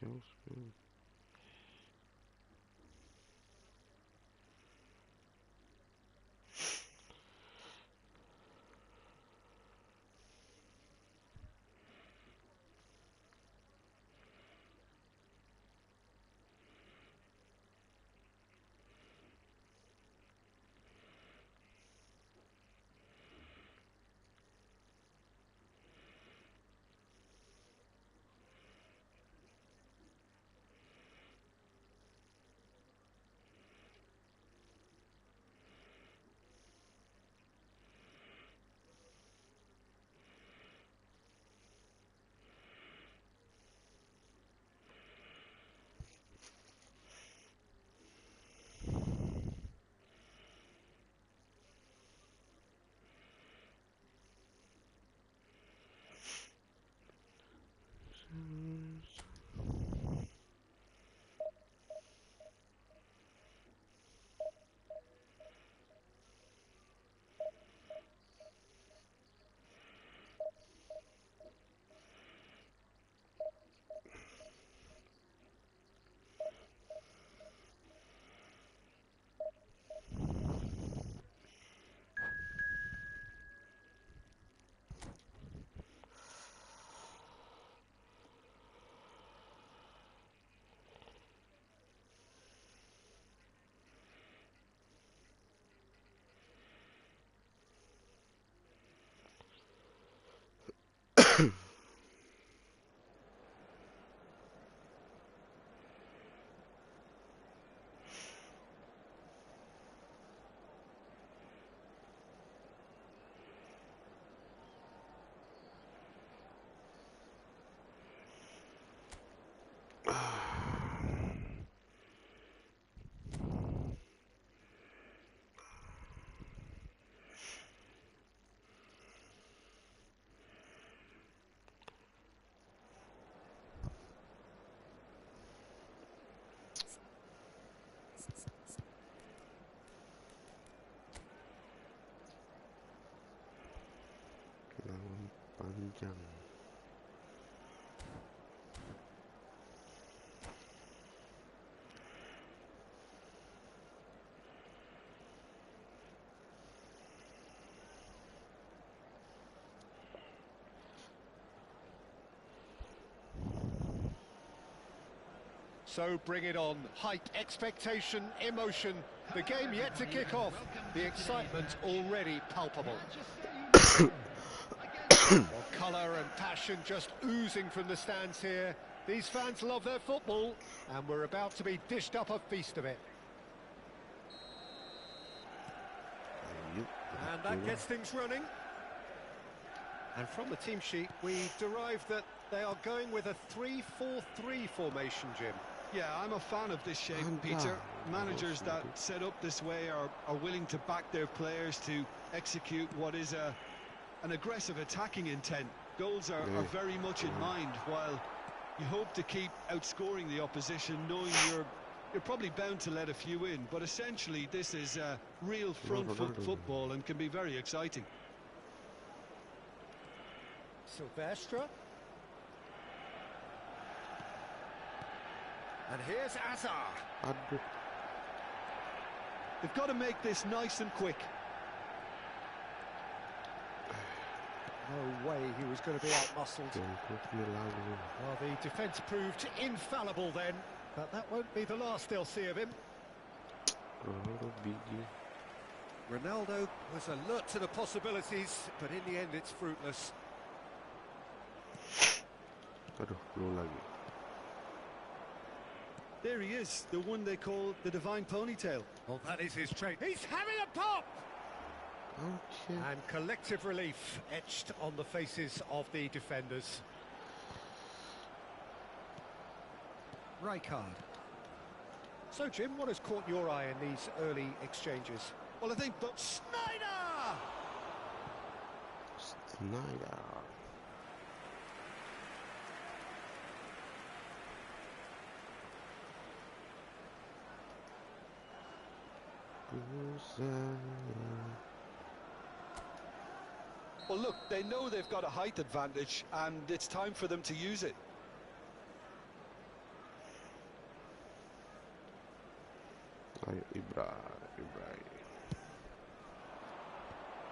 jauh sekali. Lawan panjang. So bring it on. Hype, expectation, emotion. The game yet to kick off. The excitement already palpable. Colour and passion just oozing from the stands here. These fans love their football, and we're about to be dished up a feast of it. And that gets things running. And from the team sheet, we derive that they are going with a 3-4-3 formation, Jim. Yeah, I'm a fan of this shape, Peter. Managers that set up this way are willing to back their players to execute what is an aggressive attacking intent. Goals are very much in mind, while you hope to keep outscoring the opposition, knowing you're probably bound to let a few in. But essentially, this is real front-foot football and can be very exciting. Silvestre. And here's Azar. They've got to make this nice and quick. No way he was going to be out-muscled. Well, the defence proved infallible then, but that won't be the last they'll see of him. Ronaldo was alert to the possibilities, but in the end it's fruitless. There he is, the one they call the divine ponytail. Well, that is his trait. He's having a pop! And collective relief etched on the faces of the defenders. Rijkaard. So, Jim, what has caught your eye in these early exchanges? Well, I think Snyder! Well, look, they know they've got a height advantage, and it's time for them to use it. Ayo Ibrahim.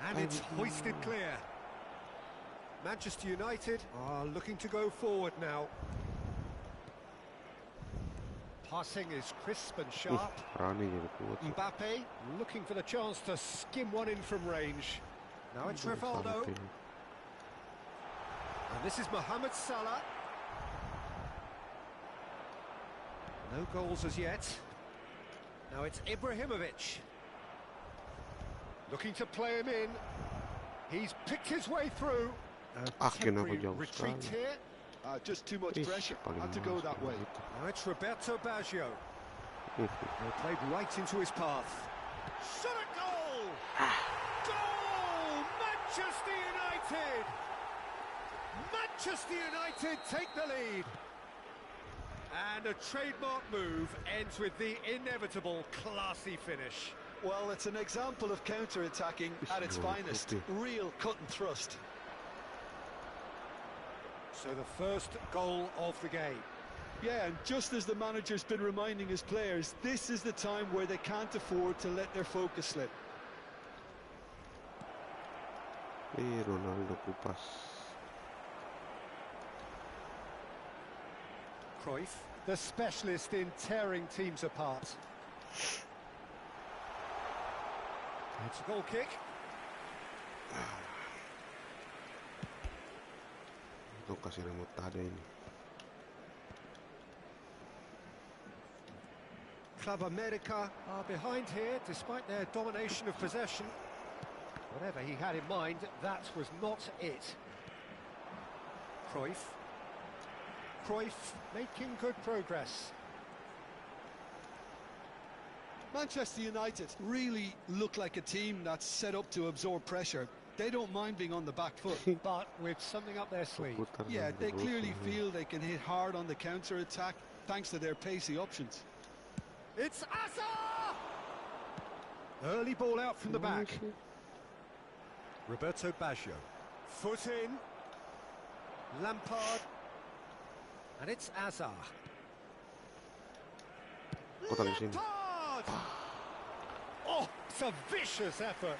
And it's hoisted clear. Manchester United are looking to go forward now. Passing is crisp and sharp. Running jadi kuat. Mbappe looking for the chance to skim one in from range. Now it's Rivaldo. And this is Mohamed Salah. No goals as yet. Now it's Ibrahimovic. Looking to play him in. He's picked his way through. A temporary retreat here. Just too much pressure. Had to go that way. Now it's Roberto Baggio. Played right into his path. Shot a goal! Goal! Manchester United! Manchester United take the lead. And a trademark move ends with the inevitable classy finish. Well, it's an example of counter-attacking at its finest. Real cut and thrust. So the first goal of the game. Yeah, and just as the manager's been reminding his players, this is the time where they can't afford to let their focus slip. Ronaldo kupas. Cruyff, the specialist in tearing teams apart. It's a goal kick. Itu kasih remontada ini. Club America are behind here despite their domination of possession. Whatever he had in mind, that was not it. Cruyff. Cruyff making good progress. Manchester United really look like a team that's set up to absorb pressure. They don't mind being on the back foot. But with something up their sleeve. Yeah, they clearly feel they can hit hard on the counter-attack thanks to their pacey options. It's Asa! Early ball out from the back. Roberto Baggio. Foot in. Lampard. And it's Azar. Lampard! Oh, it's a vicious effort.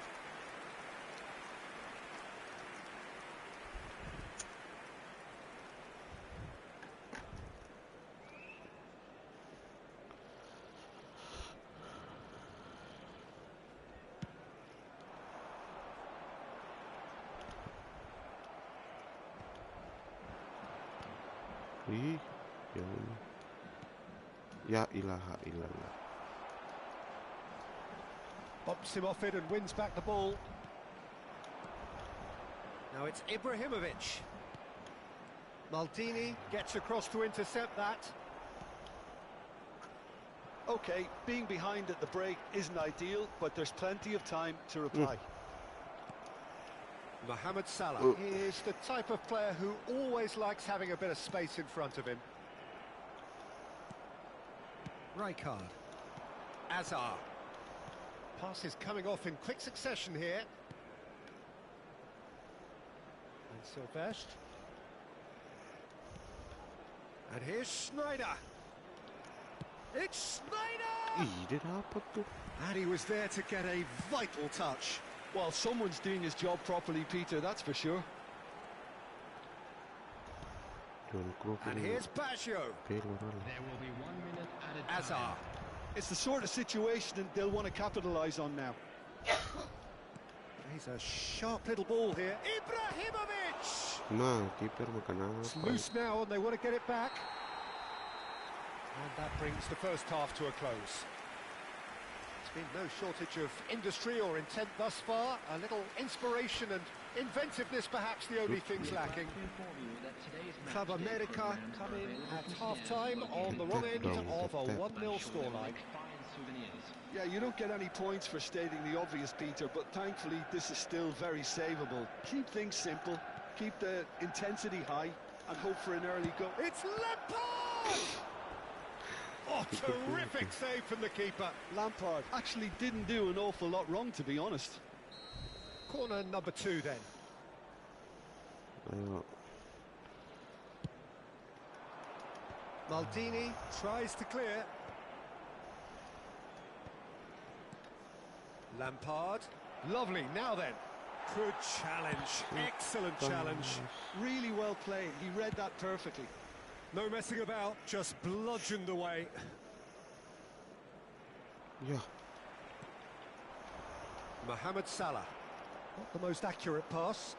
Ya ilaha illallah. Bumps him off it and wins back the ball. Now it's Ibrahimovic. Maldini gets across to intercept that. Okay, being behind at the break isn't ideal, but there's plenty of time to reply. Mohamed Salah is the type of player who always likes having a bit of space in front of him. Rijkaard. Azar. Passes coming off in quick succession here. And Sylvestre. And here's Schneider. It's Schneider! Dia dapat tuh. And he was there to get a vital touch. Well, someone's doing his job properly, Peter, that's for sure. And here's Baggio. There will be 1 minute added Azar. time. It's the sort of situation that they'll want to capitalise on now. He's a sharp little ball here. Ibrahimovic! Nah, keeper makan It's apa? loose now and they want to get it back. And that brings the first half to a close. There's been no shortage of industry or intent thus far. A little inspiration and inventiveness perhaps the only things lacking. Club America come in at half-time on the wrong end of a 1-0 scoreline. Yeah, you don't get any points for stating the obvious, Peter, but thankfully this is still very savable. Keep things simple, keep the intensity high, and hope for an early goal. It's Lampard! Oh, terrific save from the keeper. Lampard actually didn't do an awful lot wrong, to be honest. Corner number 2 then. Ayo. Maldini tries to clear. Lampard. Lovely, now then. Good challenge, excellent challenge. Really well played, he read that perfectly. No messing about, just bludgeoned away. Yeah. Mohamed Salah. Not the most accurate pass.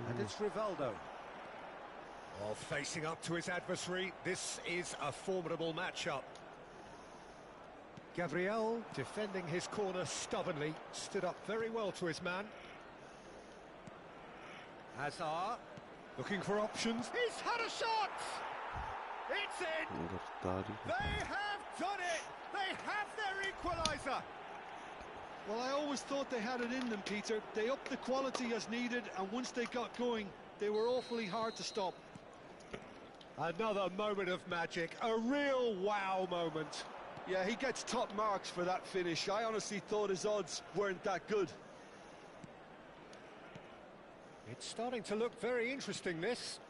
And it's Rivaldo. Oh, facing up to his adversary, this is a formidable matchup. Gabriel, defending his corner stubbornly, stood up very well to his man. Hazard, looking for options. He's had a shot! It's in! They have done it! They have their equaliser! Well, I always thought they had it in them, Peter. They upped the quality as needed, and once they got going, they were awfully hard to stop. Another moment of magic, a real wow moment. Yeah, he gets top marks for that finish. I honestly thought his odds weren't that good. It's starting to look very interesting, this.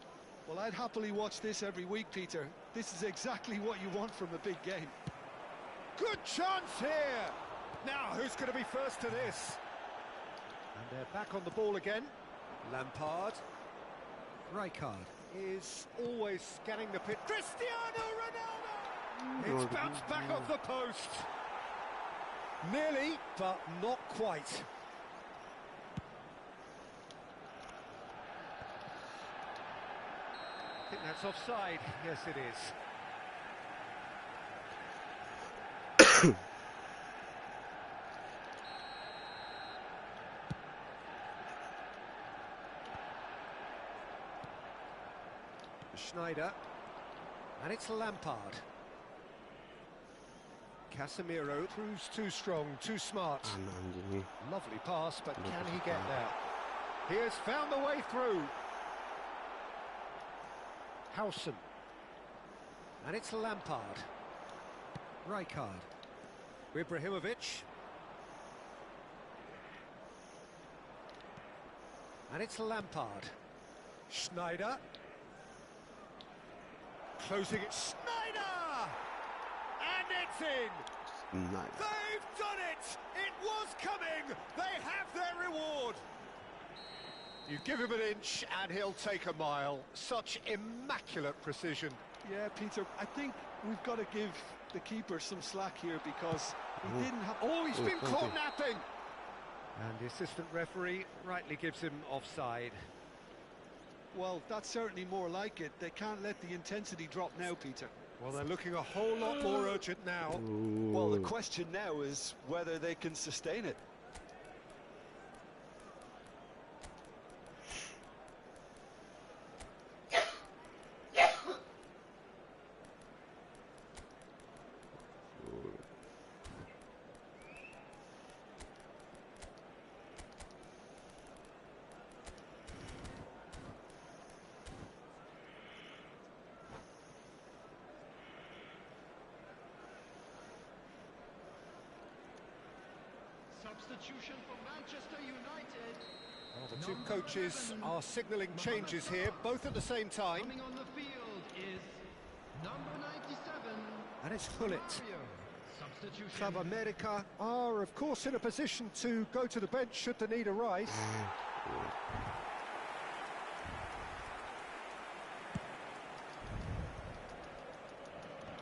Well, I'd happily watch this every week, Peter. This is exactly what you want from a big game. Good chance here! Now, who's going to be first to this? And they're back on the ball again. Lampard. Rijkaard is always scanning the pit. Cristiano Ronaldo! It's bounced back off the post. Nearly, but not quite. I think that's offside. Yes, it is. Schneider, and it's Lampard. Casemiro proves too strong, too smart. Lovely pass, but can he get there? He has found the way through. Howson, and it's Lampard. Rijkaard, Ibrahimovic, and it's Lampard. Schneider. Closing it, Schneider! And it's in! They've done it! It was coming! They have their reward! You give him an inch and he'll take a mile. Such immaculate precision. Yeah, Peter, I think we've got to give the keeper some slack here because he didn't have... Oh, he's been caught napping! And the assistant referee rightly gives him offside. Well, that's certainly more like it. They can't let the intensity drop now, Peter. Well, they're looking a whole lot more urgent now. Well, the question now is whether they can sustain it. Substitution for Manchester United. Well, the two coaches are signalling changes here, both at the same time. Coming on the field is number 97. And it's Hullet. Substitution. Club America are, of course, in a position to go to the bench should the need arise.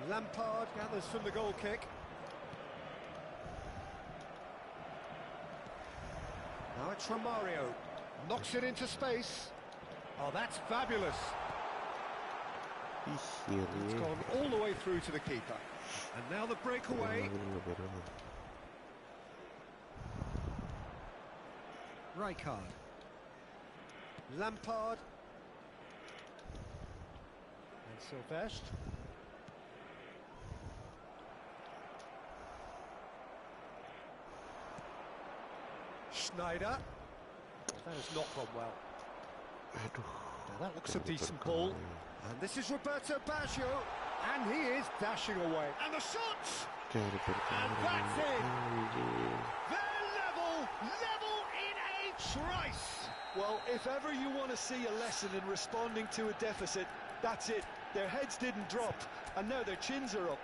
Lampard gathers from the goal kick. Now it's Romario, knocks it into space. Oh, that's fabulous. It's gone all the way through to the keeper. And now the breakaway. Rijkaard. Lampard. And Sylvestre. Schneider. That has not gone well. Now that looks a decent ball. And this is Roberto Baggio. And he is dashing away. And the shots! And that's it! They're level in a trice! Well, if ever you want to see a lesson in responding to a deficit, that's it. Their heads didn't drop, and now their chins are up.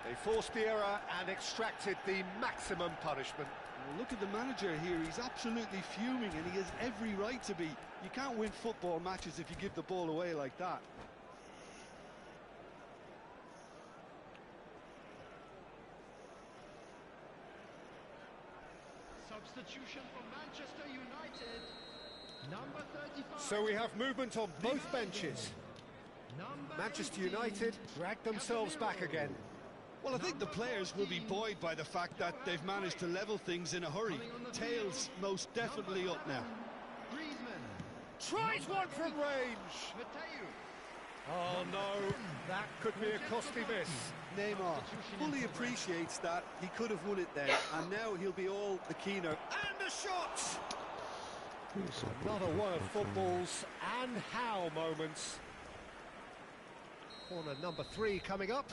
They forced the error and extracted the maximum punishment. Well, look at the manager here, he's absolutely fuming and he has every right to be. You can't win football matches if you give the ball away like that. Substitution for Manchester United. Number 35. So we have movement on both benches. Number Manchester 18. United drag themselves back again. Well, I think the players will be buoyed by the fact that they've managed to level things in a hurry. Tails most definitely up now. Griezmann. Tries one from range. Mateu. Oh no, that could be a costly miss. Neymar fully appreciates that he could have won it then, and now he'll be all the keener. And a shot! Another one of football's and how moments. Corner number 3 coming up.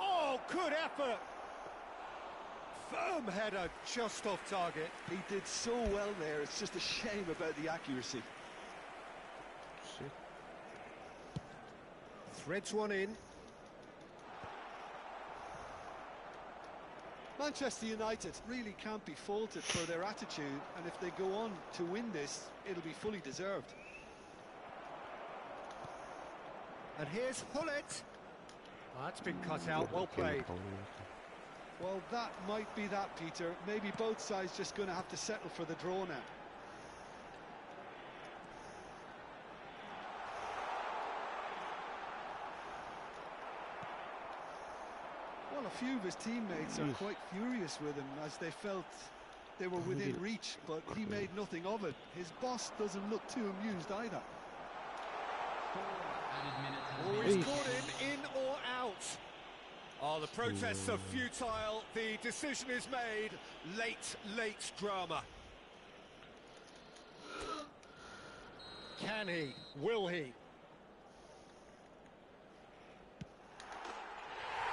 Oh, good effort! Firm header just off target. He did so well there, it's just a shame about the accuracy. Shit. Threads one in. Manchester United really can't be faulted for their attitude, and if they go on to win this, it'll be fully deserved. And here's Hullet. That's been cut out, well played. Well, that might be that, Peter. Maybe both sides just going to have to settle for the draw now. Well, a few of his teammates are quite furious with him as they felt they were within reach, but he made nothing of it. His boss doesn't look too amused either. Oh, he's caught him in or out. Oh, the protests are futile. The decision is made. Late drama. Can he? Will he?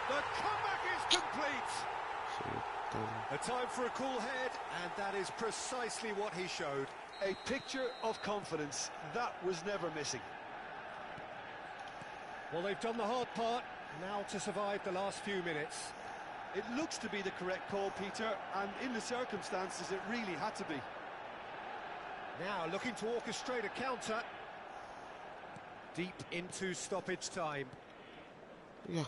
The comeback is complete. A time for a cool head, and that is precisely what he showed. A picture of confidence. That was never missing. Well, they've done the hard part. Now to survive the last few minutes. It looks to be the correct call, Peter, and in the circumstances it really had to be. Now looking to orchestrate a counter. Deep into stoppage time. Yeah.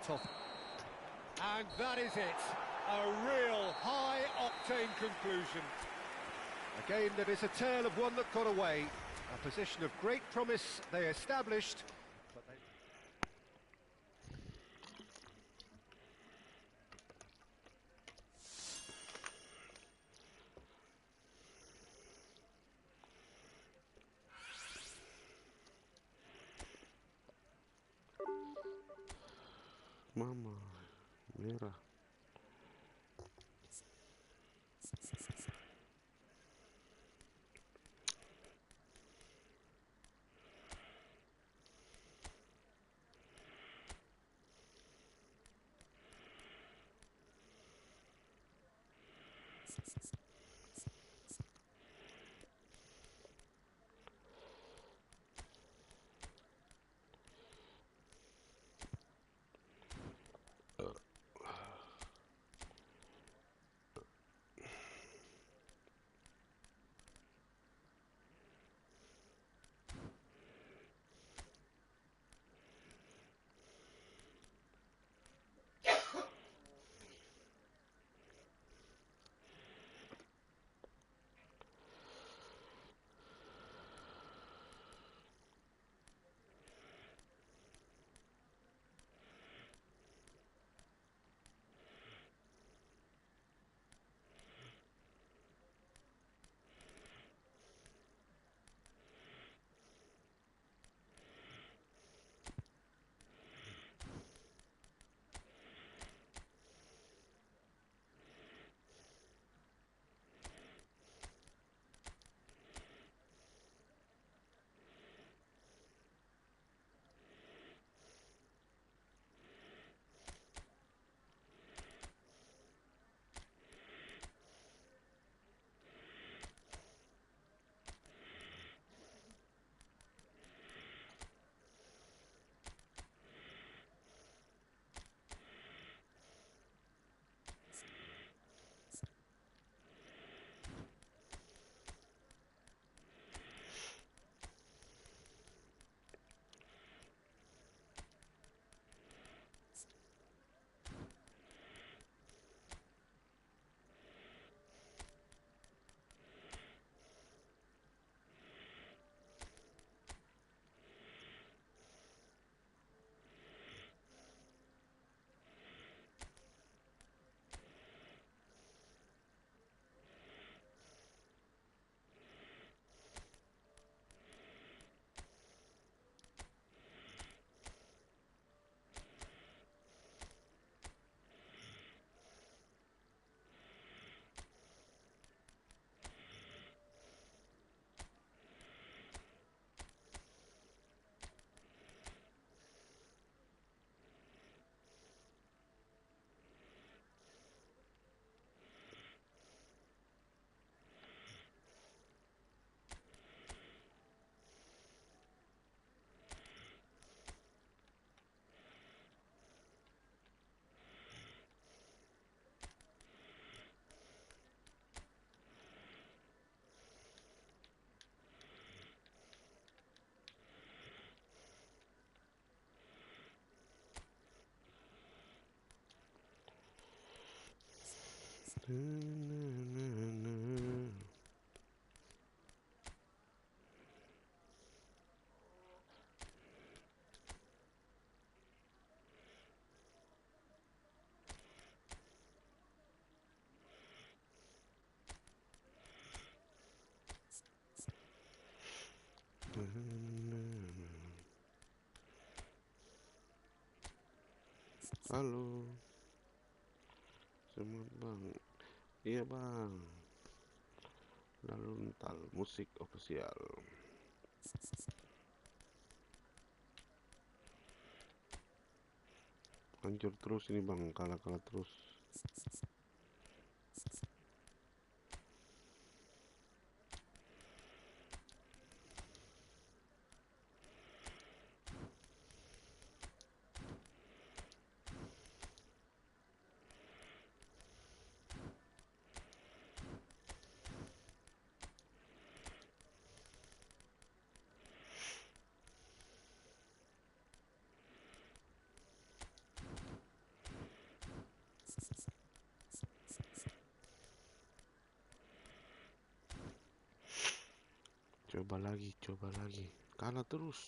Top. And that is it. A real high-octane conclusion. A game that is a tale of one that got away. A position of great promise they established, but they... Mama, merah. Halo, selamat bang. Iya bang. Lalu ental musik official. Hancur terus ini bang, kalah terus. Coba lagi, kalah terus.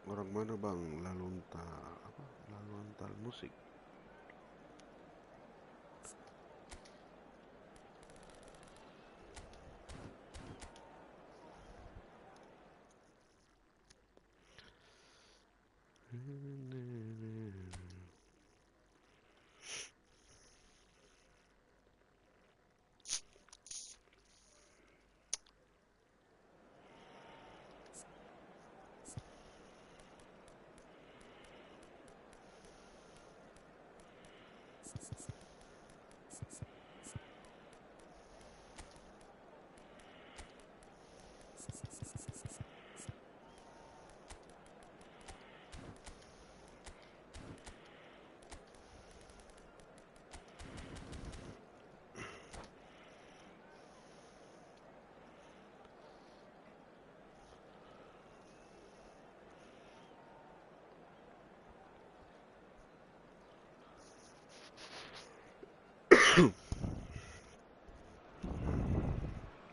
Orang mana bang? Lalu ental musik.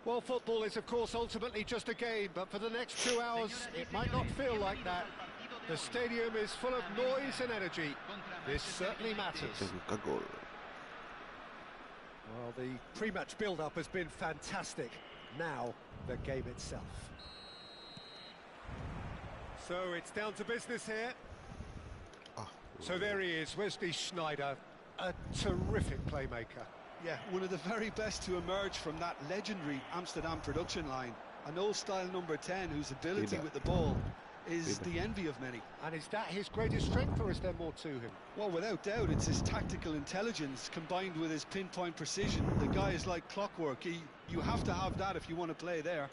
Well, football is, of course, ultimately just a game, but for the next 2 hours, it might not feel like that. The stadium is full of noise and energy. This certainly matters. Well, the pre-match build-up has been fantastic. Now, the game itself. So it's down to business here. So there he is, Wesley Sneijder, a terrific playmaker. Yeah, one of the very best to emerge from that legendary Amsterdam production line. An old-style number 10 whose ability with the ball is the envy of many. And is that his greatest strength, or is there more to him? Well, without doubt, it's his tactical intelligence combined with his pinpoint precision. The guy is like clockwork. You have to have that if you want to play there.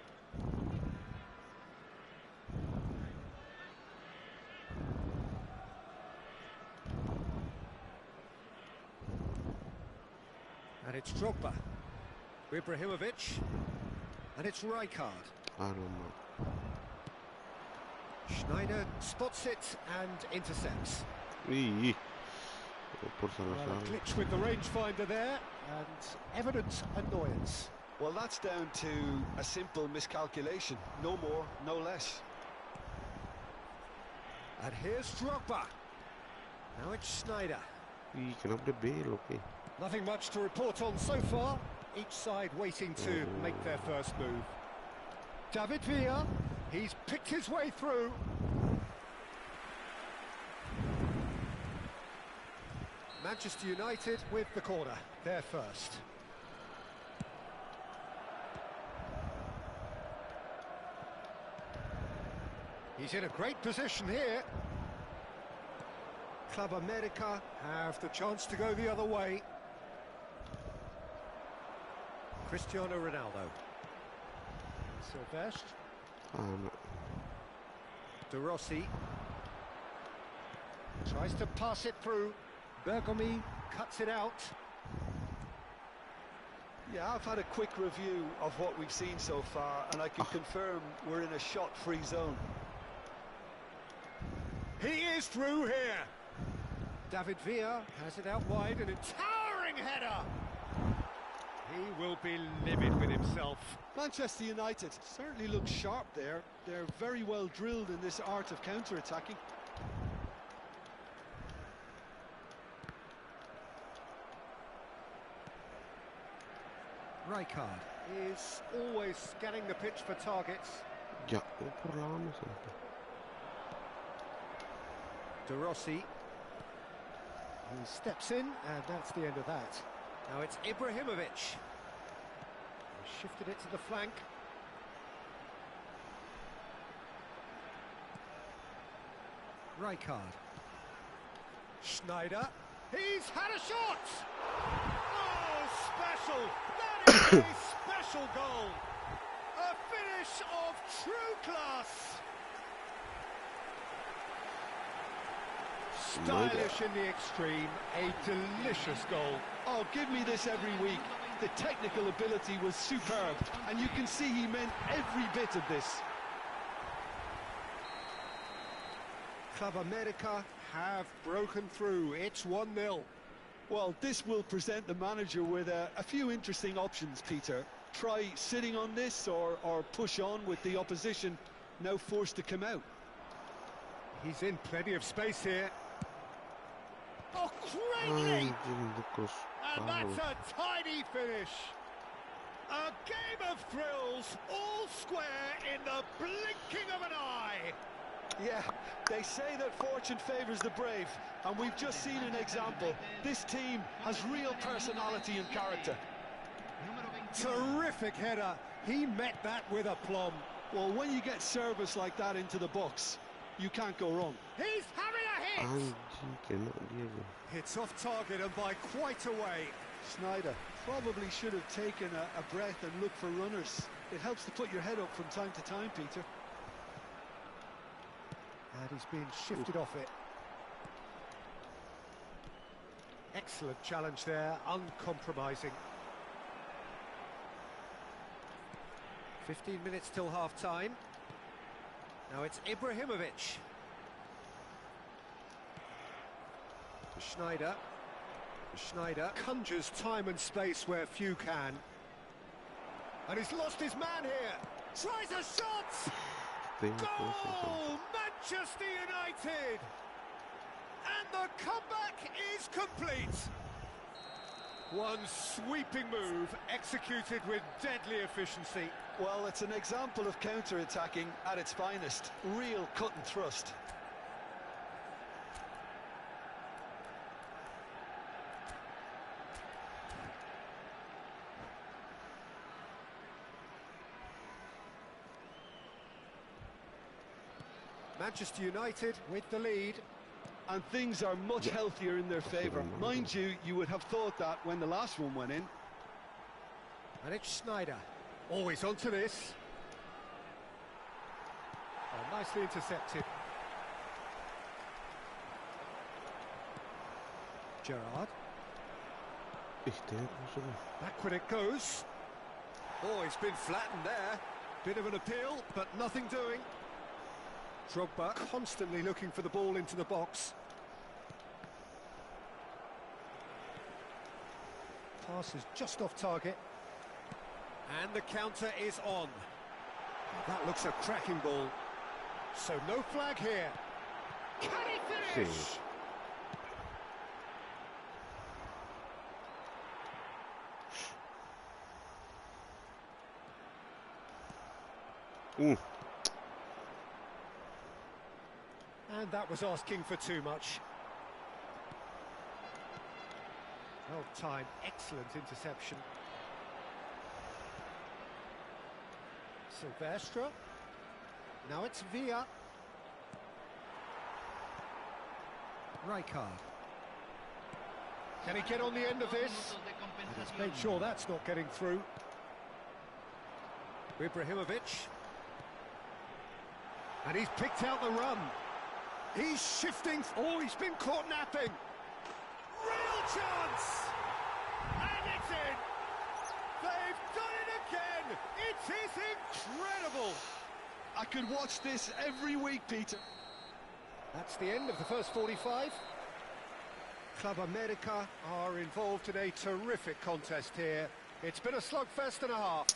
And it's Drogba, Ibrahimovic, and it's Rijkaard. Sneijder spots it and intercepts. Well, a glitch with the rangefinder there, and evident annoyance. Well, that's down to a simple miscalculation. No more, no less. And here's Drogba. Now it's Sneijder. Nothing much to report on so far. Each side waiting to make their first move. David Villa, he's picked his way through. Manchester United with the corner, their first. He's in a great position here. Club America have the chance to go the other way. Cristiano Ronaldo. Silvestre. Devisi. Tries to pass it through. Bergomi cuts it out. Yeah, I've had a quick review of what we've seen so far, and I can confirm we're in a shot-free zone. He is through here. David Villa has it out wide, and a towering header. He will be livid with himself. Manchester United certainly look sharp there. They're very well drilled in this art of counter-attacking. Rijkaard is always scanning the pitch for targets. Ya, por la banda. Devisi. He steps in, and that's the end of that. Now it's Ibrahimovic. He shifted it to the flank. Rijkaard. Schneider. He's had a shot! Oh, special! That is a special goal! A finish of true class! Stylish in the extreme, a delicious goal. Oh, give me this every week. The technical ability was superb, and you can see he meant every bit of this. Club America have broken through. It's 1-0. Well, this will present the manager with a few interesting options, Peter. Try sitting on this or push on with the opposition now forced to come out. He's in plenty of space here. Oh, great leap! And that's a tidy finish. A game of thrills, all square in the blinking of an eye. Yeah, they say that fortune favours the brave, and we've just seen an example. This team has real personality and character. Terrific header. He met that with aplomb. Well, when you get service like that into the box, you can't go wrong. He's having a hit! Hits off target and by quite a way. Schneider probably should have taken a breath and looked for runners. It helps to put your head up from time to time, Peter. And he's been shifted off it. Excellent challenge there, uncompromising. 15 minutes till half-time. Now it's Ibrahimovic. To Schneider. Schneider conjures time and space where few can. And he's lost his man here. Tries a shot! Goal! Manchester United! And the comeback is complete. One sweeping move executed with deadly efficiency. Well, it's an example of counter-attacking at its finest. Real cut and thrust. Manchester United with the lead. And things are much healthier in their favour. Mind you, you would have thought that when the last one went in. And it's Schneider. Always onto this. Oh, nicely intercepted. Gerrard. Backward it goes. Oh, he's been flattened there. Bit of an appeal, but nothing doing. Drogba constantly looking for the ball into the box. Pass is just off target. And the counter is on. That looks a cracking ball. So no flag here. Can he finish? And that was asking for too much. Well timed, excellent interception. Silvestre. Now it's Villa. Rijkaard. Can he get on the end of this? Let's make sure that's not getting through. Ibrahimovic. And he's picked out the run. He's shifting. Oh, he's been caught napping. Real chance! And it's in! They've done it again! It is incredible! I could watch this every week, Peter. That's the end of the first 45. Club America are involved in a terrific contest here. It's been a slugfest and a half.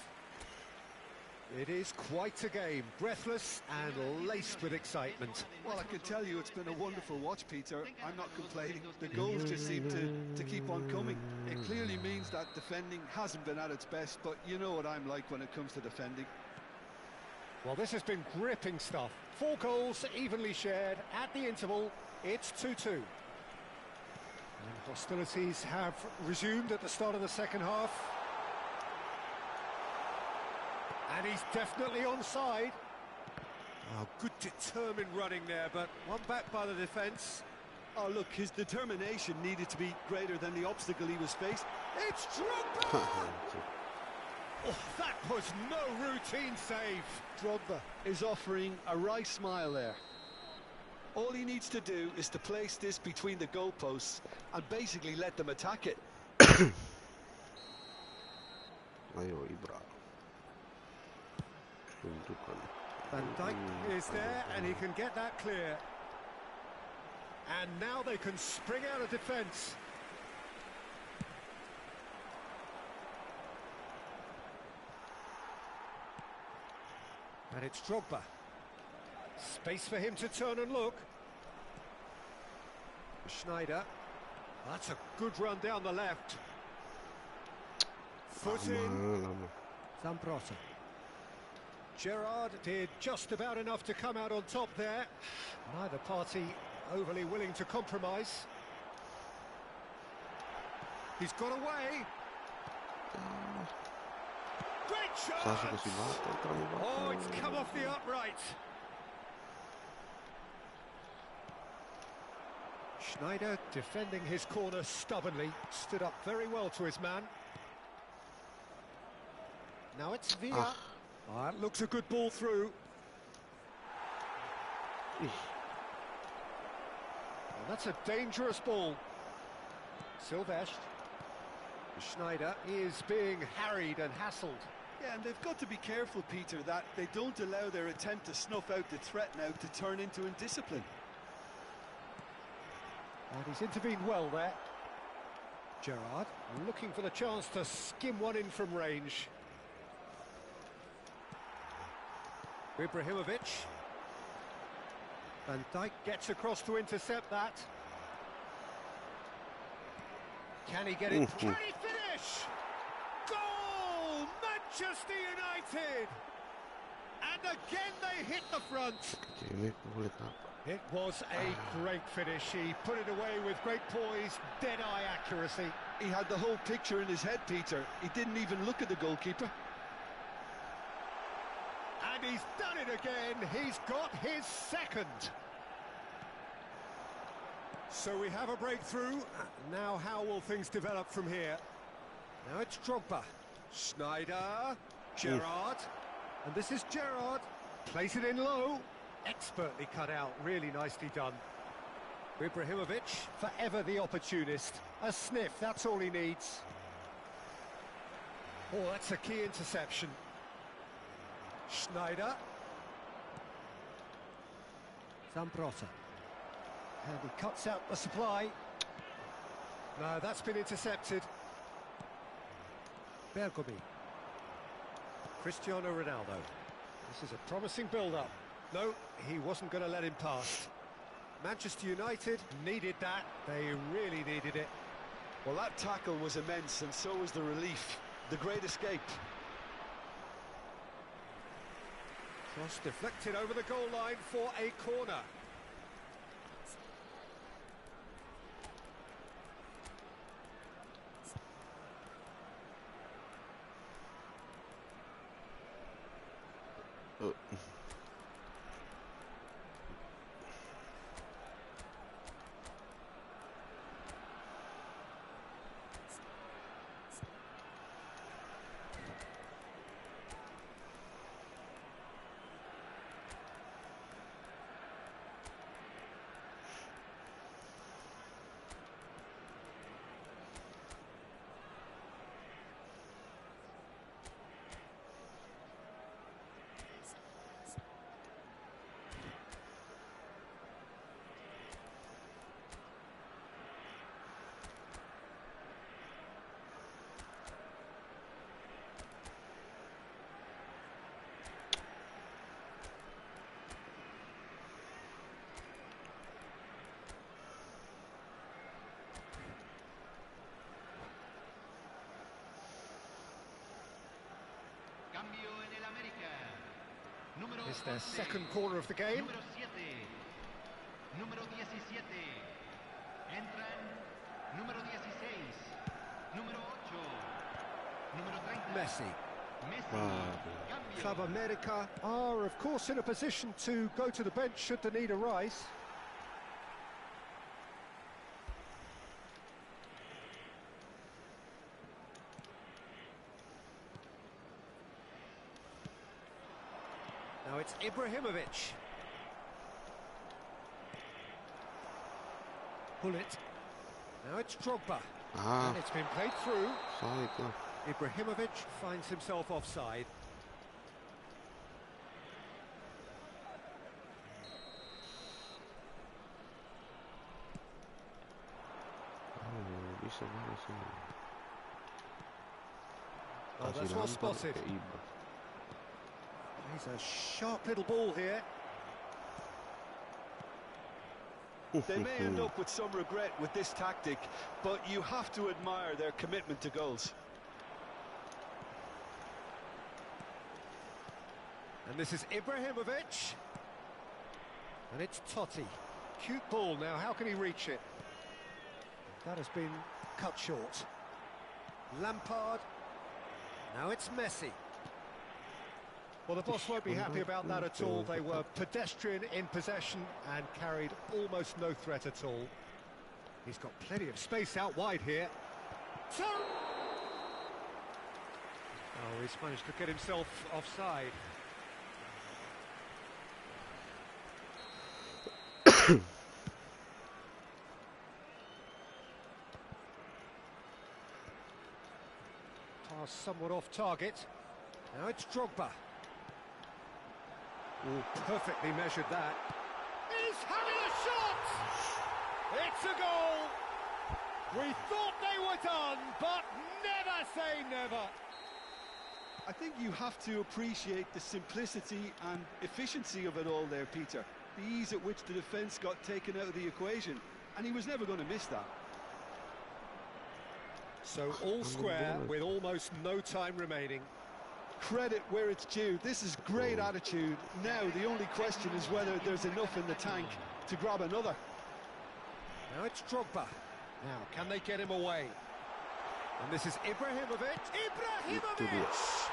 It is quite a game, breathless and laced with excitement. Well, I can tell you it's been a wonderful watch, Peter. I'm not complaining. The goals just seem to keep on coming. It clearly means that defending hasn't been at its best, but you know what I'm like when it comes to defending. Well, this has been gripping stuff. 4 goals evenly shared. At the interval, it's 2-2. And hostilities have resumed at the start of the second half. And he's definitely onside. Oh, good determined running there, but one back by the defence. Oh, look, his determination needed to be greater than the obstacle he was faced. It's Drogba! Oh, that was no routine save. Drogba is offering a wry smile there. All he needs to do is to place this between the goalposts and basically let them attack it. Ayo, Ibra. Van Dijk is there and he can get that clear. And now they can spring out of defence. And it's Drogba. Space for him to turn and look. Schneider. That's a good run down the left. Foot in. Zambrota. Gerrard did just about enough to come out on top there. Neither party overly willing to compromise. He's got away. Great shot! Oh, it's come off the upright. Schneider defending his corner stubbornly, stood up very well to his man. Now it's Villa. Oh, that looks a good ball through. Well, that's a dangerous ball. Silvestre. Schneider is being harried and hassled. Yeah, and they've got to be careful, Peter, that they don't allow their attempt to snuff out the threat now to turn into indiscipline. And he's intervened well there. Gerrard looking for the chance to skim one in from range. Ibrahimovic. Van Dijk gets across to intercept that. Can he get it? Can he finish? Goal! Manchester United! And again they hit the front. It was a great finish. He put it away with great poise, dead-eye accuracy. He had the whole picture in his head, Peter. He didn't even look at the goalkeeper. And he's done it again. He's got his second. So we have a breakthrough. Now how will things develop from here? Now it's Drogba. Schneider. Gerrard. And this is Gerrard. Place it in low. Expertly cut out. Really nicely done. Ibrahimovic, forever the opportunist. A sniff, that's all he needs. Oh, that's a key interception. Schneider. Zambrota. And he cuts out the supply. No, that's been intercepted. Bergomi. Cristiano Ronaldo. This is a promising build-up. No, he wasn't going to let him pass. Manchester United needed that. They really needed it. Well, that tackle was immense, and so was the relief. The great escape. Cross deflected over the goal line for a corner. It's their second corner of the game. Número 7. Número 17. Entran. Número 16. Número 8. Número 30. Messi. Messi. Club Cambio. America are, of course, in a position to go to the bench should the need arise. Now it's Ibrahimovic. Pull it. Now it's Drogba. And it's been played through. Side lah. Ibrahimovic finds himself offside. Bisa mana sih? Oh, that's well spotted. He's a sharp little ball here. They may end up with some regret with this tactic, but you have to admire their commitment to goals. And this is Ibrahimovic. And it's Totti. Cute ball now, how can he reach it? That has been cut short. Lampard. Now it's Messi. Well, the boss won't be happy about that at all. They were pedestrian in possession and carried almost no threat at all. He's got plenty of space out wide here. Oh, he's managed to get himself offside. Pass somewhat off target. Now it's Drogba. Oh, perfectly measured that. He's having a shot! It's a goal! We thought they were done, but never say never. I think you have to appreciate the simplicity and efficiency of it all there, Peter. The ease at which the defence got taken out of the equation, and he was never going to miss that. So all square with almost no time remaining. Credit where it's due. This is great attitude. Now the only question is whether there's enough in the tank to grab another. Now it's Drogba. Now, can they get him away? And this is Ibrahimovic. Ibrahimovic!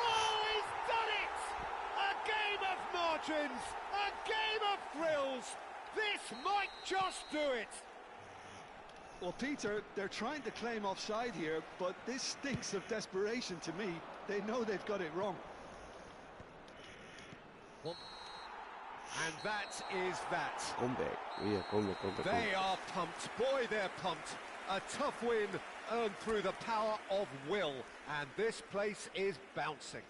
Oh, he's done it! A game of margins! A game of thrills! This might just do it! Well, Peter, they're trying to claim offside here, but this stinks of desperation to me. They know they've got it wrong. And that is that. Comeback. Yeah, comeback. They are pumped. Boy, they're pumped. A tough win earned through the power of will. And this place is bouncing.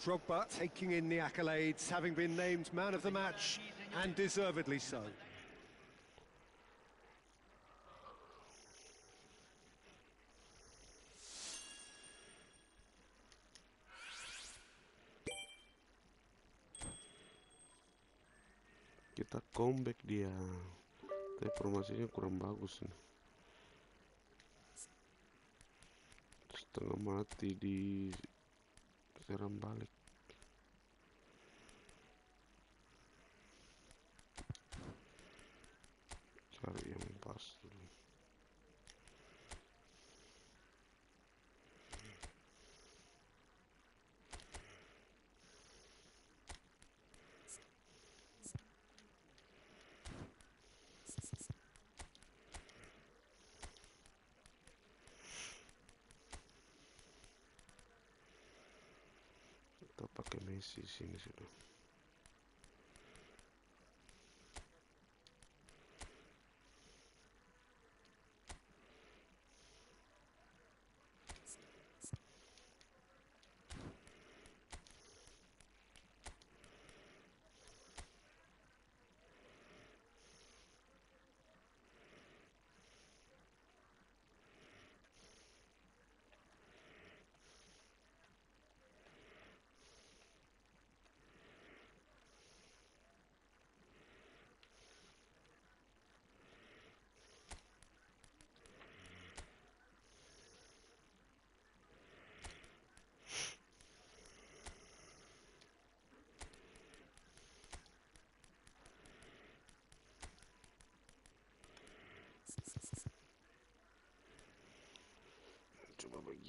Drogba taking in the accolades, having been named man of the match, and deservedly so. Kita comeback dia, tapi formasinya kurang bagus nih. Setengah mati di serang balik. Cari yang pas dulu. Kita pakai Messi sini sudah.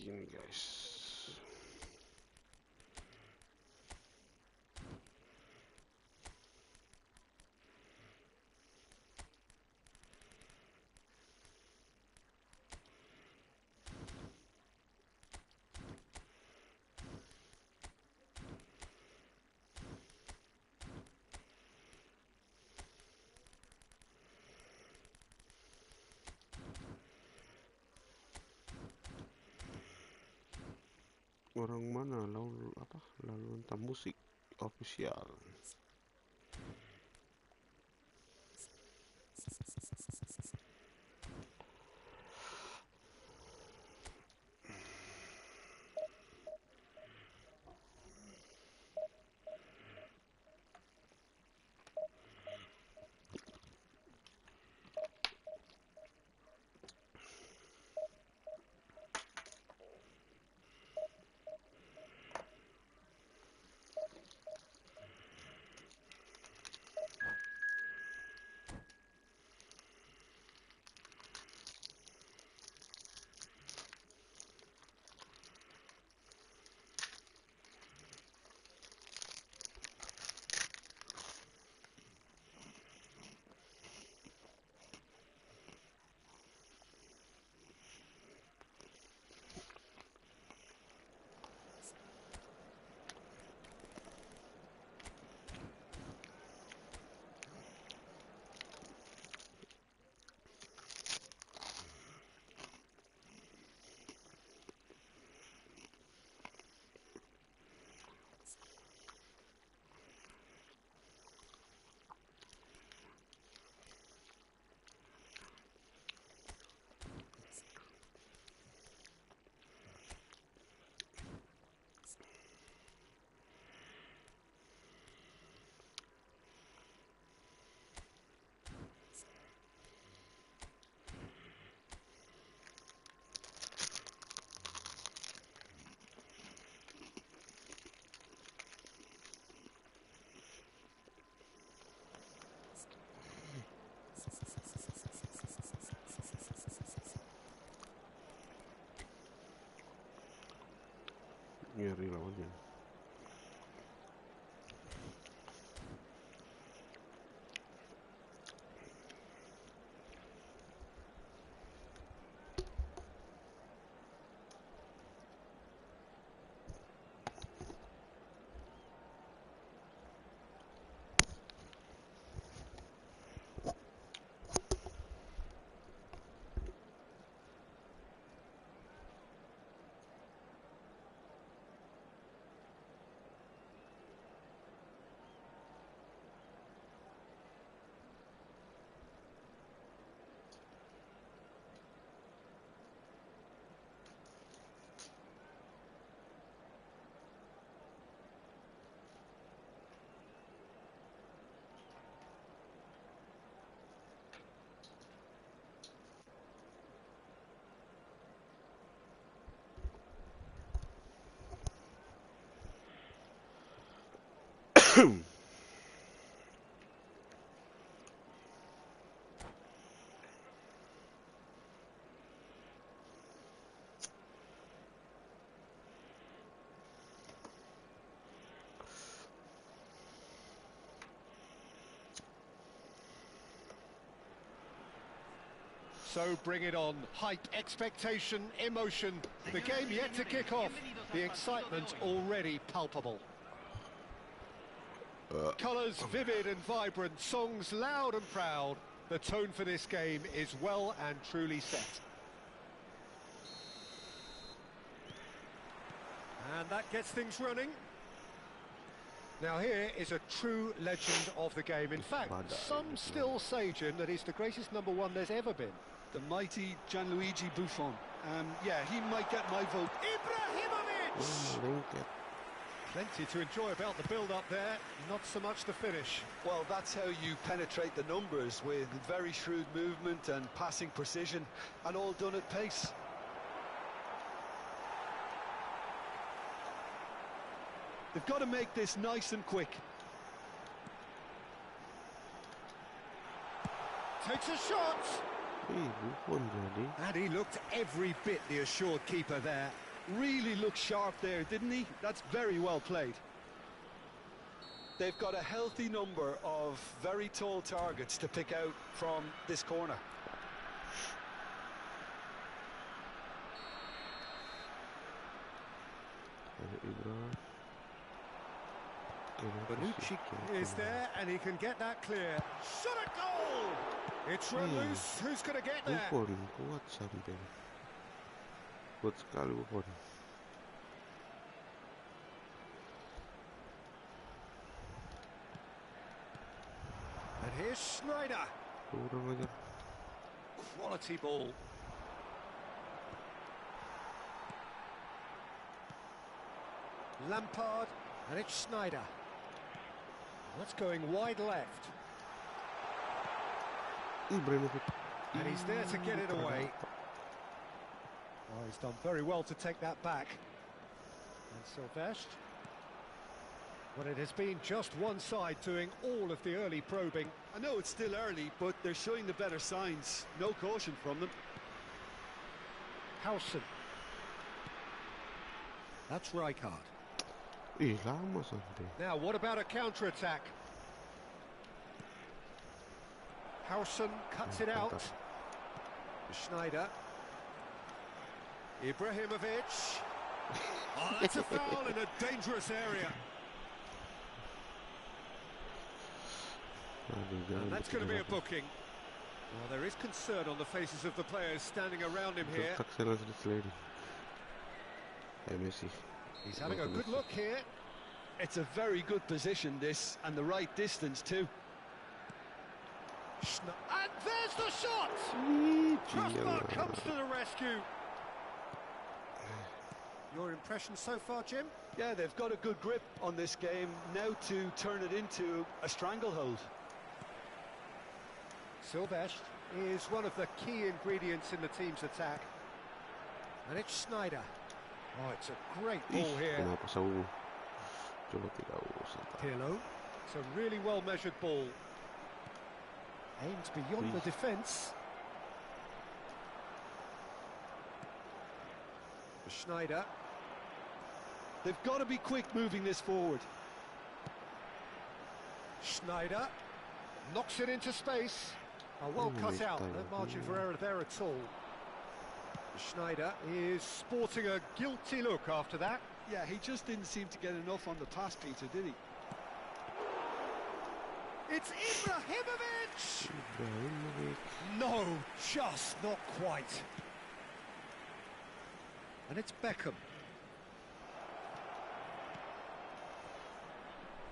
lagi nih guys. Orang mana lalu entah musik official. Ngeri lawannya. So bring it on. Hype, expectation, emotion. The game yet to kick off. The excitement already palpable. Colours vivid and vibrant, songs loud and proud. The tone for this game is well and truly set. And that gets things running. Now here is a true legend of the game. In fact, some still say, Jim, that he's the greatest number one there's ever been. The mighty Gianluigi Buffon. Yeah, he might get my vote. Ibrahimovic! Plenty to enjoy about the build-up there, not so much the finish. Well, that's how you penetrate the numbers, with very shrewd movement and passing precision, and all done at pace. They've got to make this nice and quick. Takes a shot! And he looked every bit the assured keeper there. really looked sharp there, didn't he? That's very well played. They've got a healthy number of very tall targets to pick out from this corner. Bonucci is there, and he can get that clear. Shot a goal! It's Remus who's going to get there. Buffon, kuat sampai. Kuat sekali Buffon. And here's Schneider. Kurang ajar. Quality ball. Lampard, and it's Schneider. That's going wide left. And he's there to get it away. Oh, he's done very well to take that back. And Sylvestre. Well, it has been just one side doing all of the early probing. I know it's still early, but they're showing the better signs. No caution from them. Howson. That's Rijkaard. Lama sampai. Now, what about a counter-attack? Howson cuts it out. Schneider. Ibrahimovic. Oh, that's a foul in a dangerous area. And that's going to be a booking. Well, there is concern on the faces of the players standing around him here. He's having a good look here. It's a very good position, this, and the right distance too. And there's the shot! Crossbar comes to the rescue. Your impression so far, Jim? Yeah, they've got a good grip on this game, now to turn it into a stranglehold. Sylvestre is one of the key ingredients in the team's attack. And it's Schneider. Oh, it's a great ball here. Pirlo. It's a really well-measured ball. Aimed beyond the defence. Schneider. They've got to be quick moving this forward. Schneider knocks it into space. A well cut out, no margin for error there at all. Schneider is sporting a guilty look after that. Yeah, he just didn't seem to get enough on the pass, Peter, did he? It's Ibrahimovic! No, just not quite. And it's Beckham.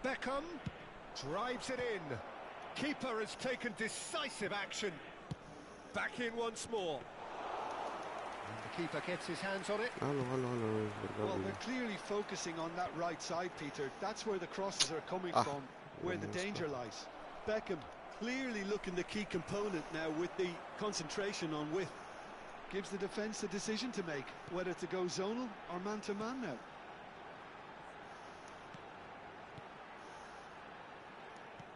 Beckham drives it in. Keeper has taken decisive action. Back in once more. And the keeper gets his hands on it. Well, they're clearly focusing on that right side, Peter. That's where the crosses are coming from, where the danger lies. Beckham clearly looking the key component now with the concentration on width. Gives the defence a decision to make, whether to go zonal or man-to-man now.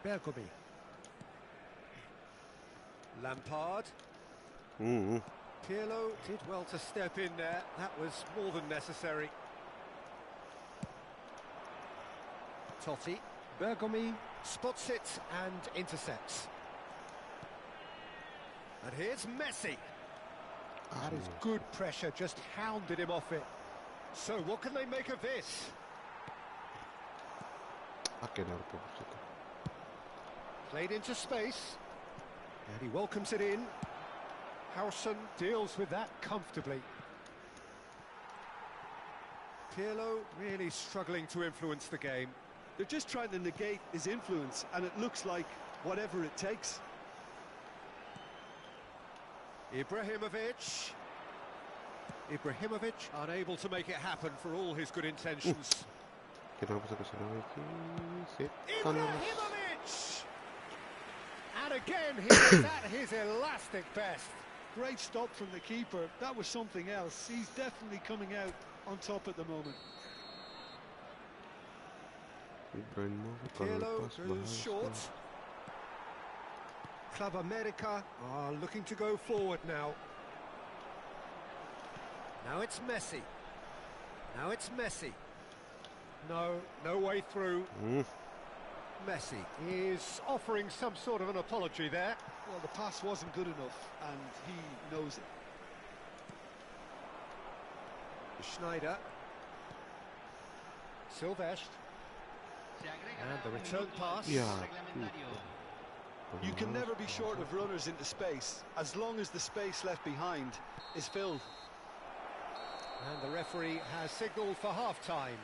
Bergomi. Lampard. Mm-hmm. Pirlo did well to step in there. That was more than necessary. Totti. Bergomi spots it and intercepts. And here's Messi. That is good pressure, just hounded him off it. So what can they make of this? Played into space. And he welcomes it in. Howson deals with that comfortably. Pirlo really struggling to influence the game. They're just trying to negate his influence, and it looks like whatever it takes. Ibrahimovic. Ibrahimovic unable to make it happen for all his good intentions. Ibrahimovic! And again, he was at his elastic best. Great stop from the keeper. That was something else. He's definitely coming out on top at the moment. Pirlo goes short. Club America are looking to go forward now. Now it's Messi. Now it's Messi. No way through. Messi is offering some sort of an apology there. Well, the pass wasn't good enough, and he knows it. Schneider. Silvestre. And the return pass. Yeah. You can never be short of runners into space, as long as the space left behind is filled. And the referee has signalled for half-time.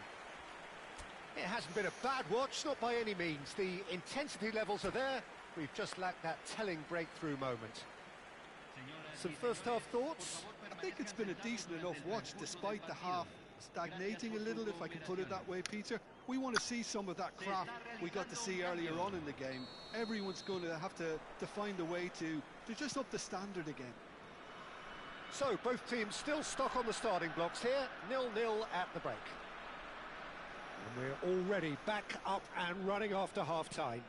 It hasn't been a bad watch, not by any means. The intensity levels are there. We've just lacked that telling breakthrough moment. Some first-half thoughts? I think it's been a decent enough watch, despite the half stagnating a little, if I can put it that way, Peter. We want to see some of that craft we got to see earlier on in the game. Everyone's going to have to find a way to just up the standard again. So, both teams still stuck on the starting blocks here, 0-0 at the break. And we're already back up and running after half-time.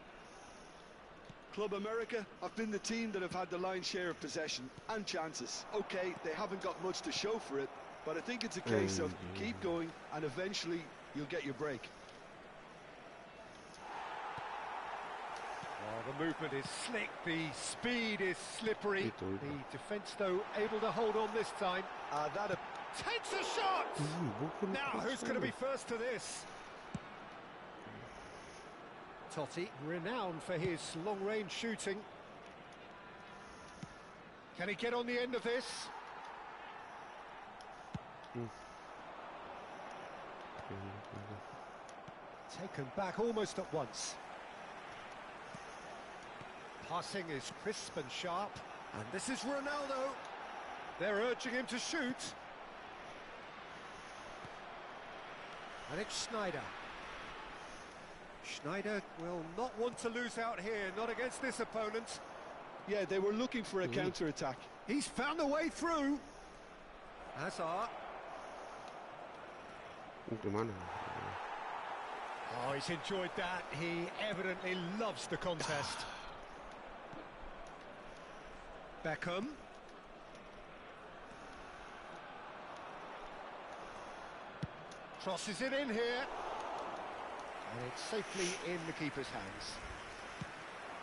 Club America have been the team that have had the lion's share of possession and chances. Okay, they haven't got much to show for it, but I think it's a case of keep going and eventually you'll get your break. Well, the movement is slick, the speed is slippery. The defence, though, able to hold on this time. That takes a shot! Now, who's going to be first to this? Totti, renowned for his long-range shooting. Can he get on the end of this? Taken back almost at once. Passing is crisp and sharp. And this is Ronaldo. They're urging him to shoot. And it's Schneider. Schneider will not want to lose out here, not against this opponent. Yeah, they were looking for a counter-attack. He's found a way through. Hazard. Oh, he's enjoyed that. He evidently loves the contest. Beckham. Crosses it in here. And it's safely in the keeper's hands.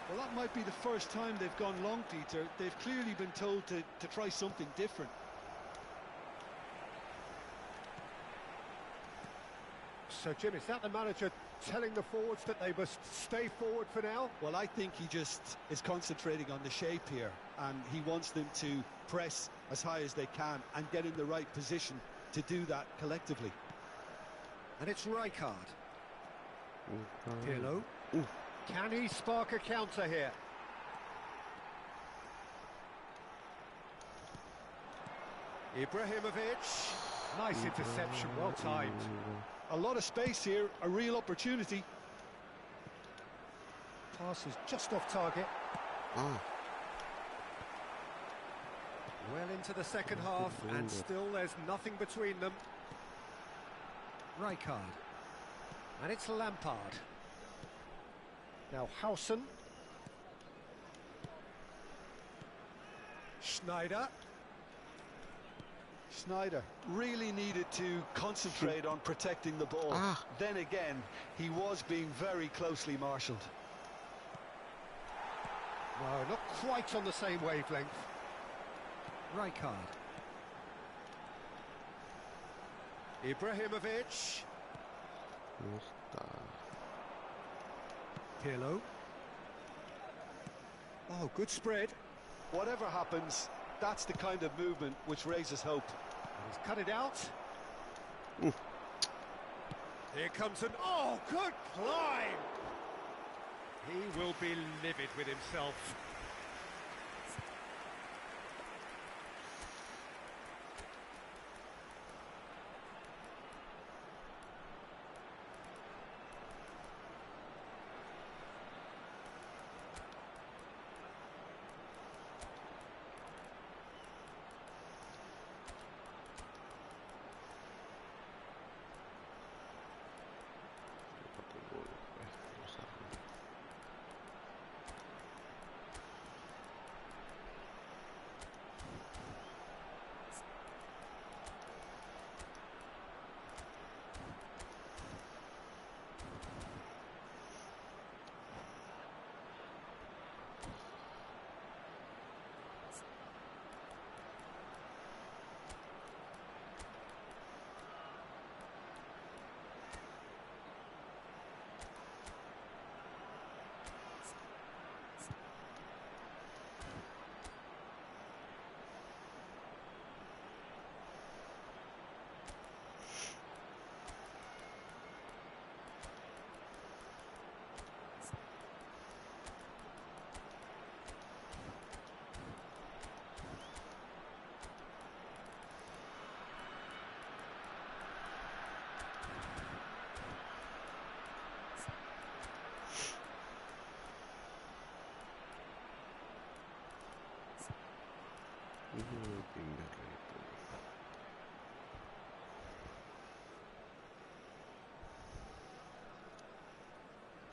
Well, that might be the first time they've gone long, Peter. They've clearly been told to try something different. So, Jim, is that the manager telling the forwards that they must stay forward for now? Well, I think he just is concentrating on the shape here, and he wants them to press as high as they can and get in the right position to do that collectively. And it's Rijkaard. Pirlo. Can he spark a counter here? Ibrahimovic. Nice interception, well timed. A lot of space here, a real opportunity. Pass is just off target. Well into the second half, and still there's nothing between them. Rijkaard. And it's Lampard. Now Hausen. Schneider. Schneider really needed to concentrate on protecting the ball. Then again, he was being very closely marshalled. No, not quite on the same wavelength. Rijkaard. Ibrahimovic. Pirlo. Oh, good spread. Whatever happens, that's the kind of movement which raises hope. And he's cut it out. Here comes an... Oh, good climb! He will be livid with himself. pindah kayak itu.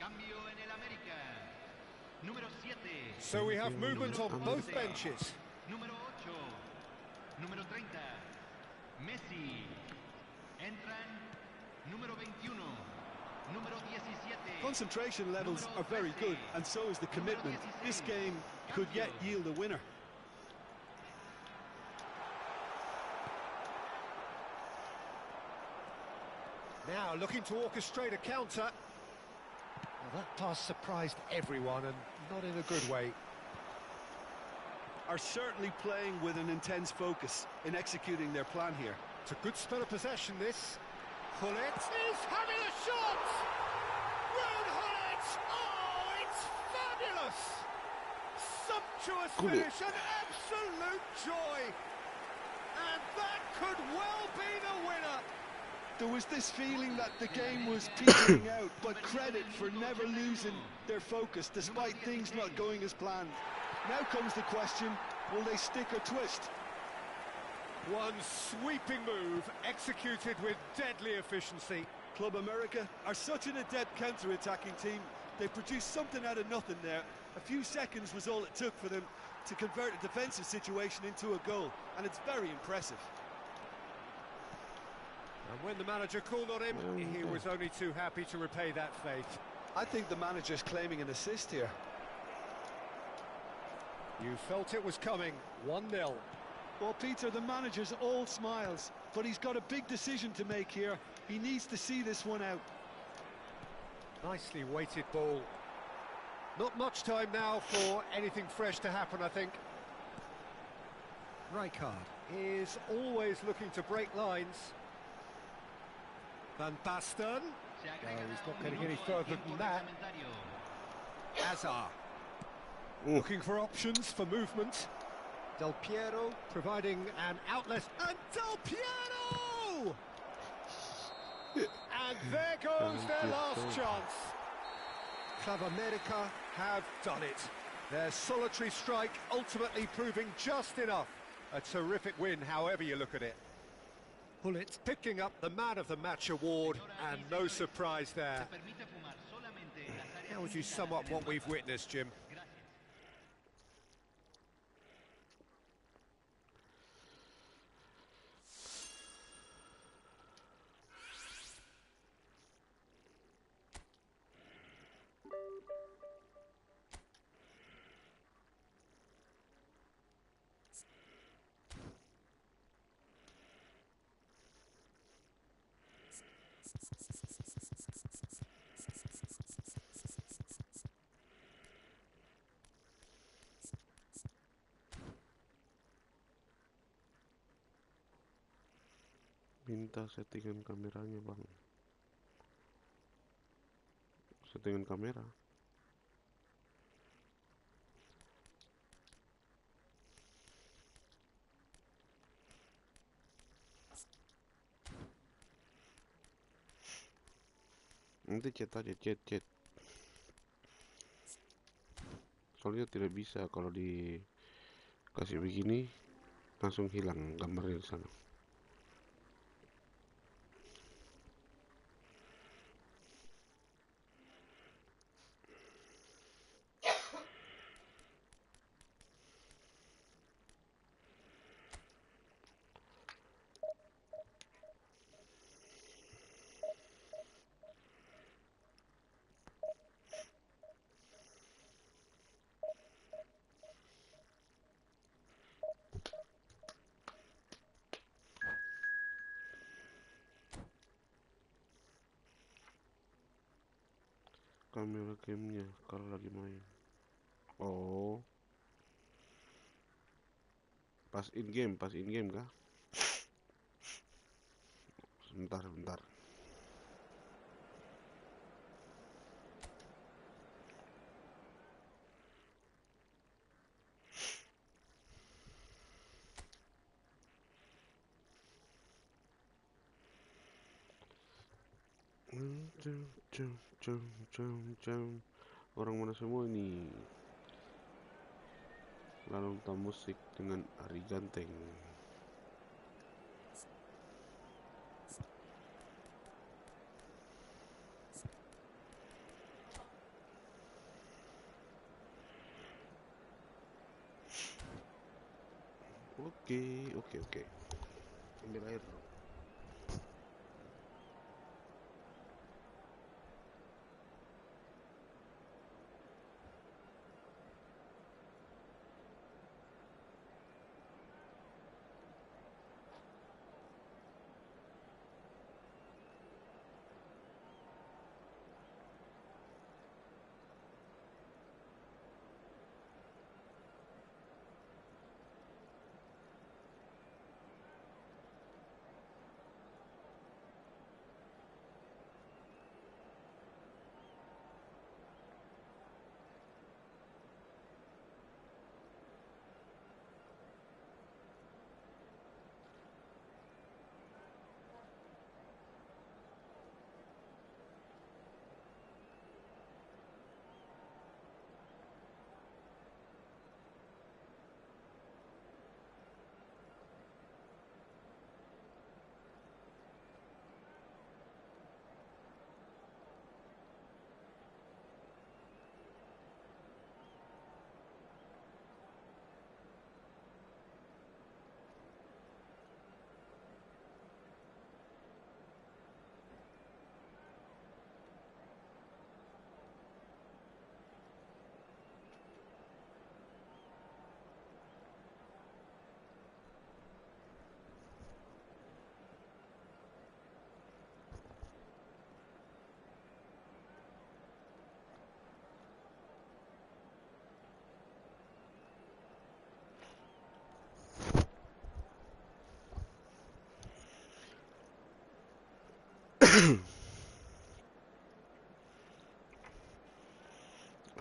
Cambio en el América. Número 7. So we have movement on both benches. Número 8. Número 30. Messi. Entran número 21. Número 17. Concentration levels are very good, and so is the commitment. This game could yet yield a winner. Now looking to orchestrate a counter. Well, that pass surprised everyone, and not in a good way. Are certainly playing with an intense focus in executing their plan here. It's a good spell of possession, this. Hullet is having a shot! Ruud Hullet! Oh, it's fabulous! Sumptuous finish, an absolute joy! And that could well be the winner! There was this feeling that the game was petering out, but credit for never losing their focus despite things not going as planned. Now comes the question, will they stick or twist? One sweeping move, executed with deadly efficiency. Club America are such an adept counter-attacking team. They produced something out of nothing there. A few seconds was all it took for them to convert a defensive situation into a goal, and it's very impressive. And when the manager called on him, he was only too happy to repay that faith. I think the manager's claiming an assist here. You felt it was coming, 1-0. Well, Peter, the manager's all smiles, but he's got a big decision to make here. He needs to see this one out. Nicely weighted ball. Not much time now for anything fresh to happen, I think. Rijkaard is always looking to break lines. Van Basten. No, he's not getting any further than that. Hazard. Looking for options for movement. Del Piero providing an outlet. And Del Piero! And there goes their last chance. Club America have done it. Their solitary strike ultimately proving just enough. A terrific win, however you look at it. Hullet picking up the Man of the Match award, and no surprise there. How would you sum up what we've witnessed, Jim? Minta settingan kameranya, Bang. Settingan kamera. Nanti chat aja, chat. Soalnya tidak bisa kalau dikasih begini langsung hilang gambarnya di sana. Kamera gamenya kalau lagi main. Oh, pas in game kah? Bentar. Orang mana semua ini? lalu entah musik dengan Ari Ganteng. Oke. Ambil air dong.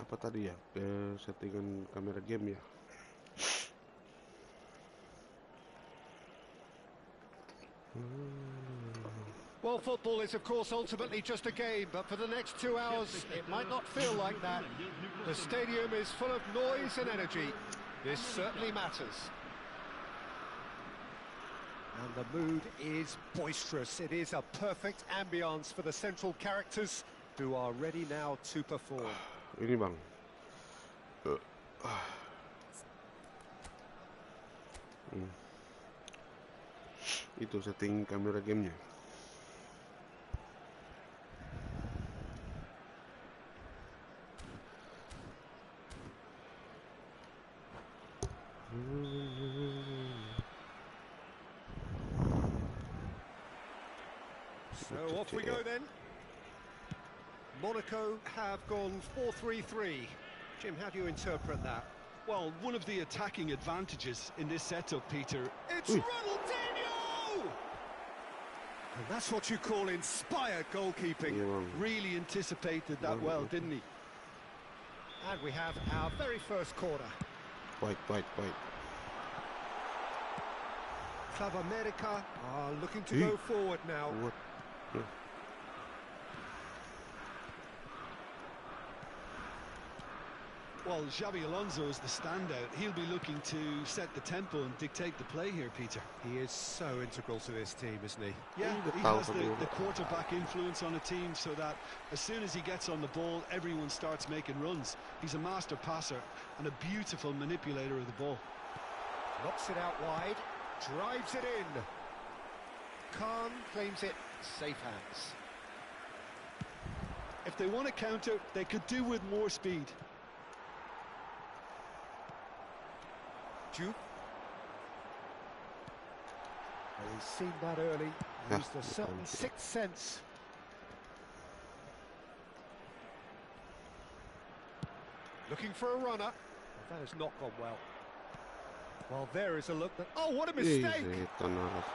Apa tadi ya? Settingan kamera game ya. Well, football is, of course, ultimately just a game, but for the next 2 hours, it might not feel like that. The stadium is full of noise and energy. This certainly matters. And the mood is boisterous. It is a perfect ambience for the central characters who are ready now to perform. Ini bang. Itu setting kamera gamenya. So off we go then. Monaco have gone 4-3-3. Jim, how do you interpret that? Well, one of the attacking advantages in this setup, Peter. It's Ronaldinho! And that's what you call inspired goalkeeping. Really anticipated that well, didn't he? And we have our very first corner. White. Club America are looking to go forward now. What? Well, Xabi Alonso is the standout. He'll be looking to set the tempo and dictate the play here, Peter. He is so integral to this team, isn't he? Yeah, he has the quarterback influence on a team so that as soon as he gets on the ball, everyone starts making runs. He's a master passer and a beautiful manipulator of the ball. Knocks it out wide, drives it in. Khan claims it safe hands. If they want to counter, they could do with more speed. Duke. Well, he's seen that early. Used a certain sixth sense. Looking for a runner. That has not gone well. Well, there is a look that... Oh, what a mistake!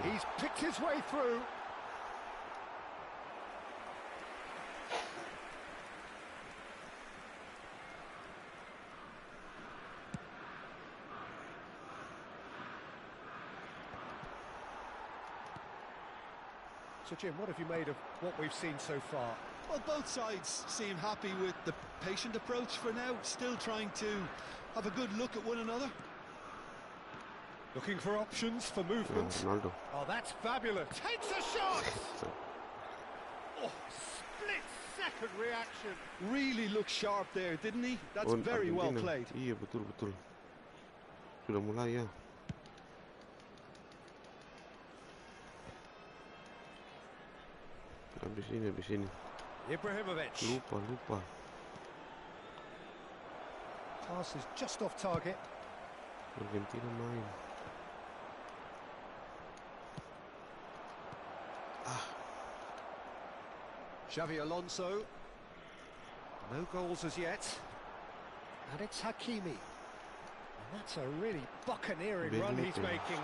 He's picked his way through. So, Jim, what have you made of what we've seen so far? Well, both sides seem happy with the patient approach for now, still trying to have a good look at one another. Looking for options for movement. Ronaldo. Oh, that's fabulous. Takes a shot! Oh, split-second reaction. Really looked sharp there, didn't he? That's very well played. Iya, betul. Sudah mulai ya. Habis ini. Ibrahimovic. Lupa. Pass is just off target. Argentina main. Xavi Alonso. No goals as yet. And it's Hakimi. And that's a really buccaneering run he's making.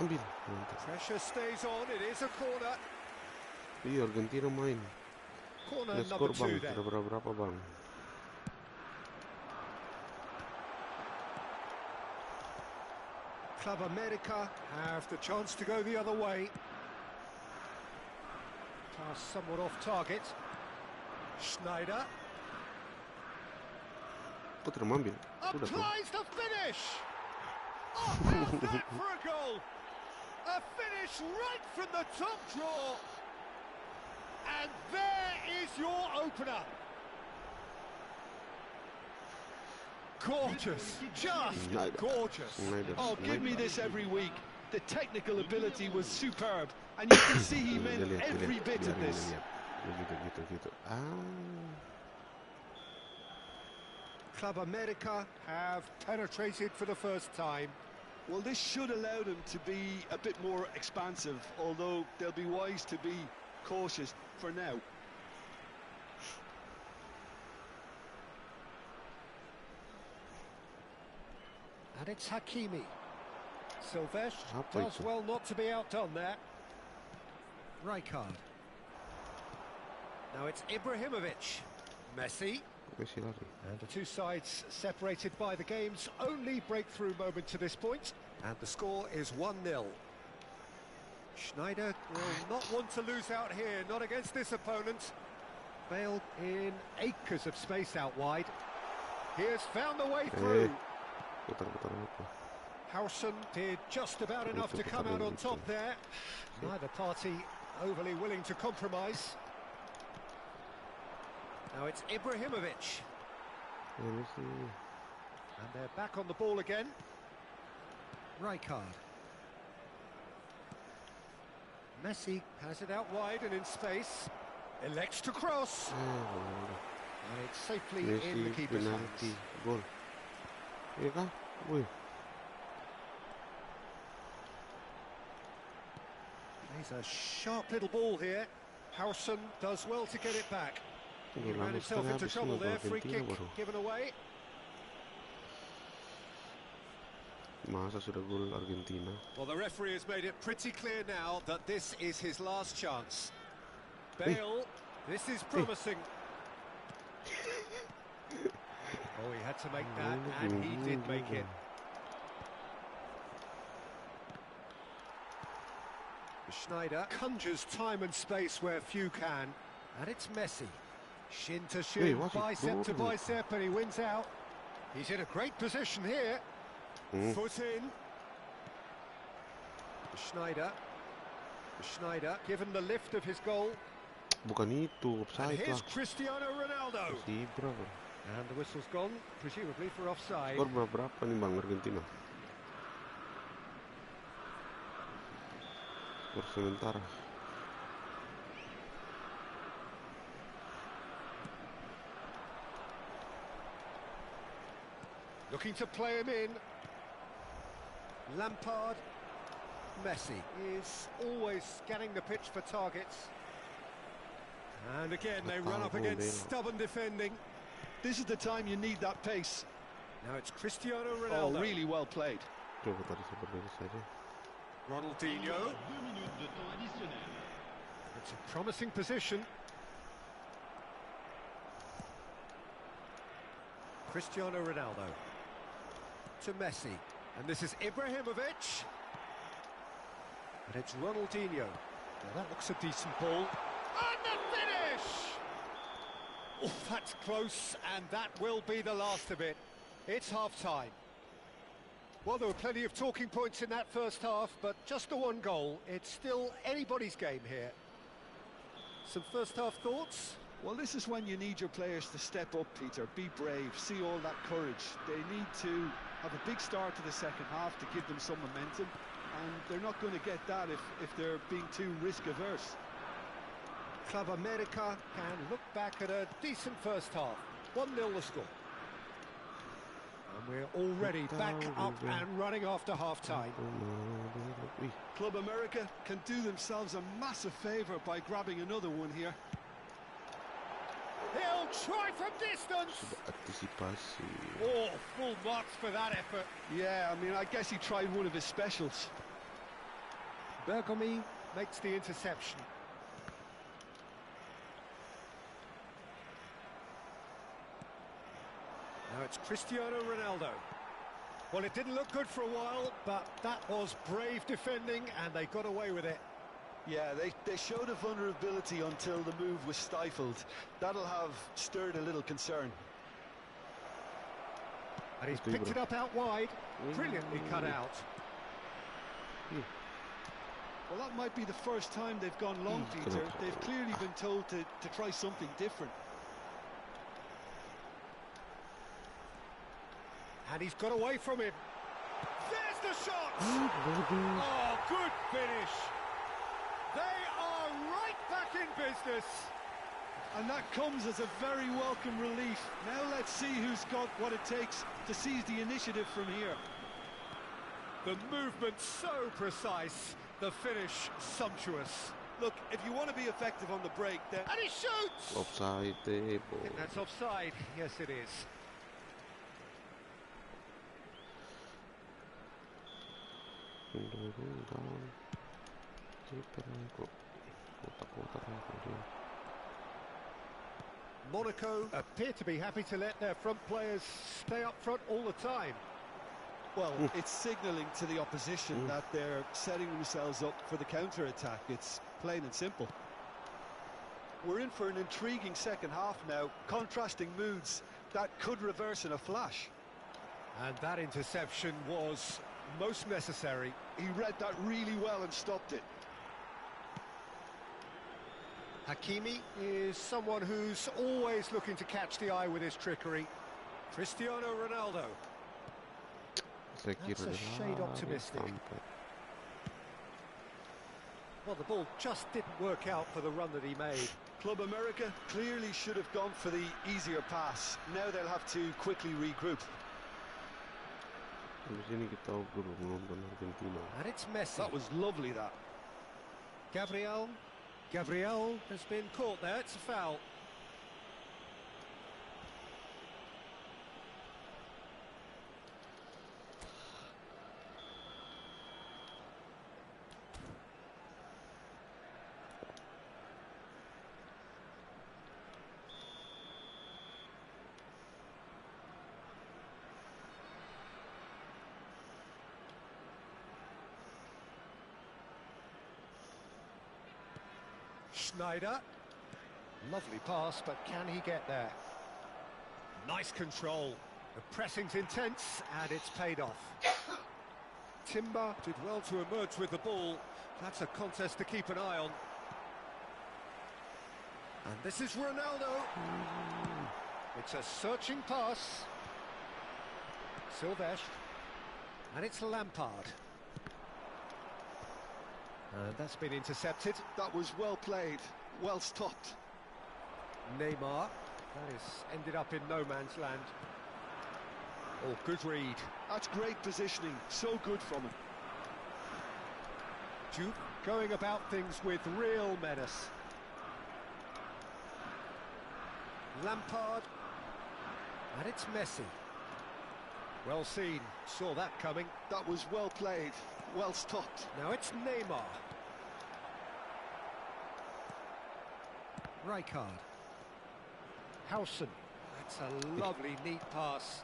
Ambil. Pressure stays on, it is a corner. Iya, Argentina main. Corner Udah number skor bang, 2 then. sudah berapa bang? Club America have the chance to go the other way. Pass somewhat off target. Schneider. Kok termambil? Sudah tuh. Applies the finish! Oh, how's that for a goal? A finish right from the top draw. And there is your opener. Gorgeous, just gorgeous. Oh, give me this every week. The technical ability was superb, and you can see he meant every bit of this. Gitu. Club America have penetrated for the first time. Well, this should allow them to be a bit more expansive, although they'll be wise to be cautious for now. And it's Hakimi. Silvestre does well not to be outdone there. Rijkaard. Now it's Ibrahimovic. Messi. And the two sides separated by the game's only breakthrough moment to this point. And the score is 1-0. Schneider will not want to lose out here, not against this opponent. Bale in acres of space out wide. He has found the way through. Howson did just about enough to come out on top there. Neither party overly willing to compromise. Now it's Ibrahimovic. And they're back on the ball again. Rijkaard. Messi has it out wide and in space. Elects to cross. And it's safely in the keeper's hands. Gol. Iya kah? Wih. He's a sharp little ball here. Howson does well to get it back. He ran himself into trouble there. Free kick given away. Masa sudah gol Argentina. Well, the referee has made it pretty clear now that this is his last chance. Bale, this is promising. Oh, he had to make that, and he did make it. Schneider conjures time and space where few can. And it's Messi. Shin to shin, bicep to bicep, and he wins out. He's in a great position here. Foot in. Schneider. Given the lift of his goal. Bukan itu, offside and here's lah. Cristiano Ronaldo. And the whistle's gone, presumably for offside. Skor berapa nih bang Argentina? Skor sementara. Looking to play him in. Lampard. Messi is always scanning the pitch for targets. And again, they run up against stubborn defending. This is the time you need that pace. Now it's Cristiano Ronaldo. Oh, really well played. Coba tadi seperti itu saja. Ronaldinho. It's a promising position. Cristiano Ronaldo. To Messi. And this is Ibrahimovic. And it's Ronaldinho. Now that looks a decent ball. And the finish! Oh, that's close, and that will be the last of it. It's half-time. Well, there were plenty of talking points in that first half, but just the one goal. It's still anybody's game here. Some first half thoughts? Well, this is when you need your players to step up, Peter. Be brave, see all that courage. They need to have a big start to the second half to give them some momentum, and they're not going to get that if they're being too risk-averse. Club America can look back at a decent first half. 1-0 the score. And we're already back up and running after half-time. Club America can do themselves a massive favour by grabbing another one here. He'll try from distance! Oh, full marks for that effort. Yeah, I mean, I guess he tried one of his specials. Bergomi makes the interception. Now it's Cristiano Ronaldo. Well, it didn't look good for a while, but that was brave defending, and they got away with it. Yeah, they showed a vulnerability until the move was stifled. That'll have stirred a little concern. And he's picked it up out wide. Brilliantly cut out. Well, that might be the first time they've gone long, Peter. They've clearly been told to try something different. And he's got away from him. There's the shot! Oh, good finish. They are right back in business. And that comes as a very welcome relief. Now let's see who's got what it takes to seize the initiative from here. The movement so precise, the finish sumptuous. Look, if you want to be effective on the break, then... And he shoots! Offside, And that's offside. Yes, it is. Monaco appear to be happy to let their front players stay up front all the time. Well, it's signalling to the opposition that they're setting themselves up for the counter-attack. It's plain and simple. We're in for an intriguing second half now. Contrasting moods that could reverse in a flash. And that interception was most necessary. He read that really well and stopped it. Hakimi is someone who's always looking to catch the eye with his trickery. Cristiano Ronaldo. That's a shade optimistic. Well, the ball just didn't work out for the run that he made. Club America clearly should have gone for the easier pass. Now they'll have to quickly regroup. And it's Messi. That was lovely, that. Gabriel has been caught there. It's a foul. Schneider, lovely pass, but can he get there? Nice control. The pressing's intense, and it's paid off. Timber did well to emerge with the ball. That's a contest to keep an eye on. And this is Ronaldo. It's a searching pass. Silvestre. And it's Lampard. And that's been intercepted. That was well played, well stopped. Neymar. That is ended up in no man's land. Oh, good read. That's great positioning, so good from him. Duke going about things with real menace. Lampard. And it's Messi. Well seen, saw that coming. That was well played, well stopped. Now it's Neymar. Rijkaard. Howson. That's a lovely, neat pass.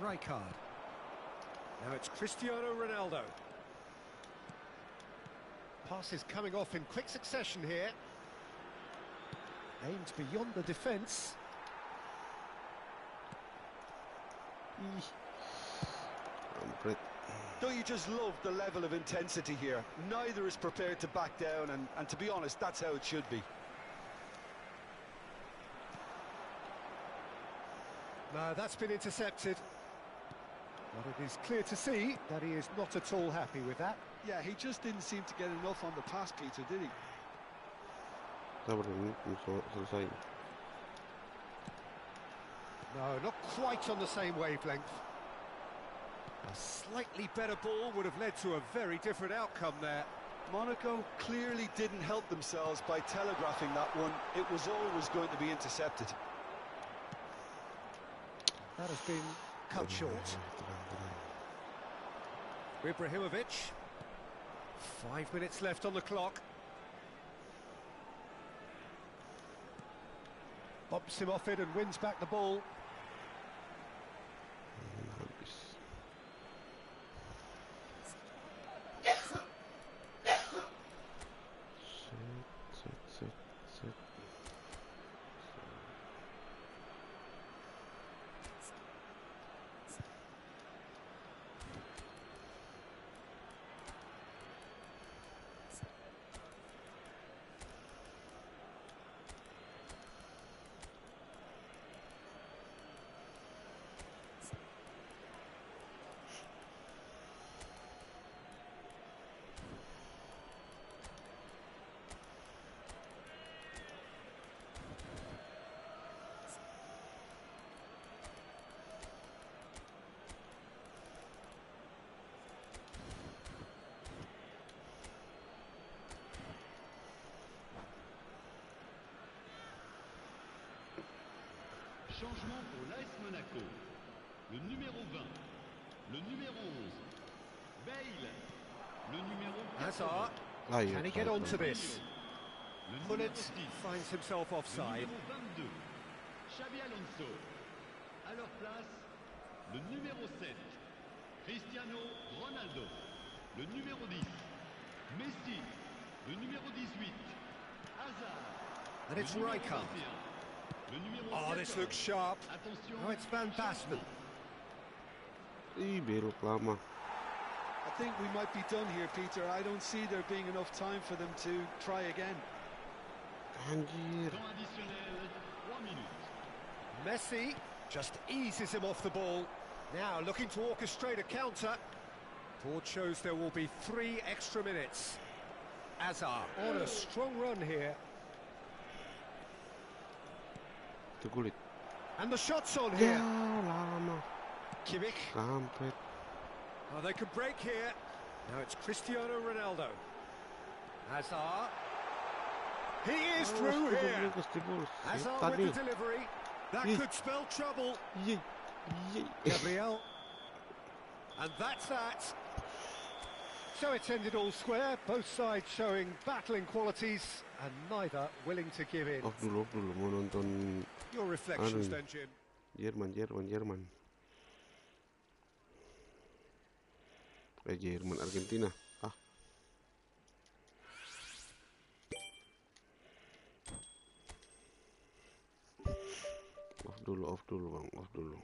Rijkaard. Now it's Cristiano Ronaldo. Passes coming off in quick succession here. Aimed beyond the defence. kampret. Don't you just love the level of intensity here? Neither is prepared to back down, and to be honest, that's how it should be. No, that's been intercepted. But it is clear to see that he is not at all happy with that. Yeah, he just didn't seem to get enough on the pass, Peter, did he? Sabar ini selesai. No, not quite on the same wavelength. A slightly better ball would have led to a very different outcome there. Monaco clearly didn't help themselves by telegraphing that one. It was always going to be intercepted. That has been cut short. Ibrahimovic. 5 minutes left on the clock. Bumps him off it and wins back the ball. Changement pour l'AS Monaco. Le numéro 20, le numéro 11, Bale, le numéro 14. Hazard, can he get onto this? Bullet finds himself offside. Le numéro 22, Xabi Alonso. À leur place, le numéro 7, Cristiano Ronaldo. Le numéro 10, Messi. Le numéro 18, Hazard. And it's Rijkaard. Oh, this looks sharp. Oh, it's Van Basten. Belok lama. I think we might be done here, Peter. I don't see there being enough time for them to try again. Anjir. Messi just eases him off the ball. Now looking to orchestrate a counter. Board shows there will be 3 extra minutes. Hazard on a strong run here. Kulit. And the shot's on here. Lama. Kimmich. Kampret. Oh, they can break here. Now it's Cristiano Ronaldo. Hazard. He is through here. Hazard with the delivery. That could spell trouble. Gabriel. And that's that. So it's ended all square. Both sides showing battling qualities and neither willing to give in. Off dulu mau nonton Your reflections then, Jim. Jerman. Jerman Argentina. Off dulu bang, off dulu.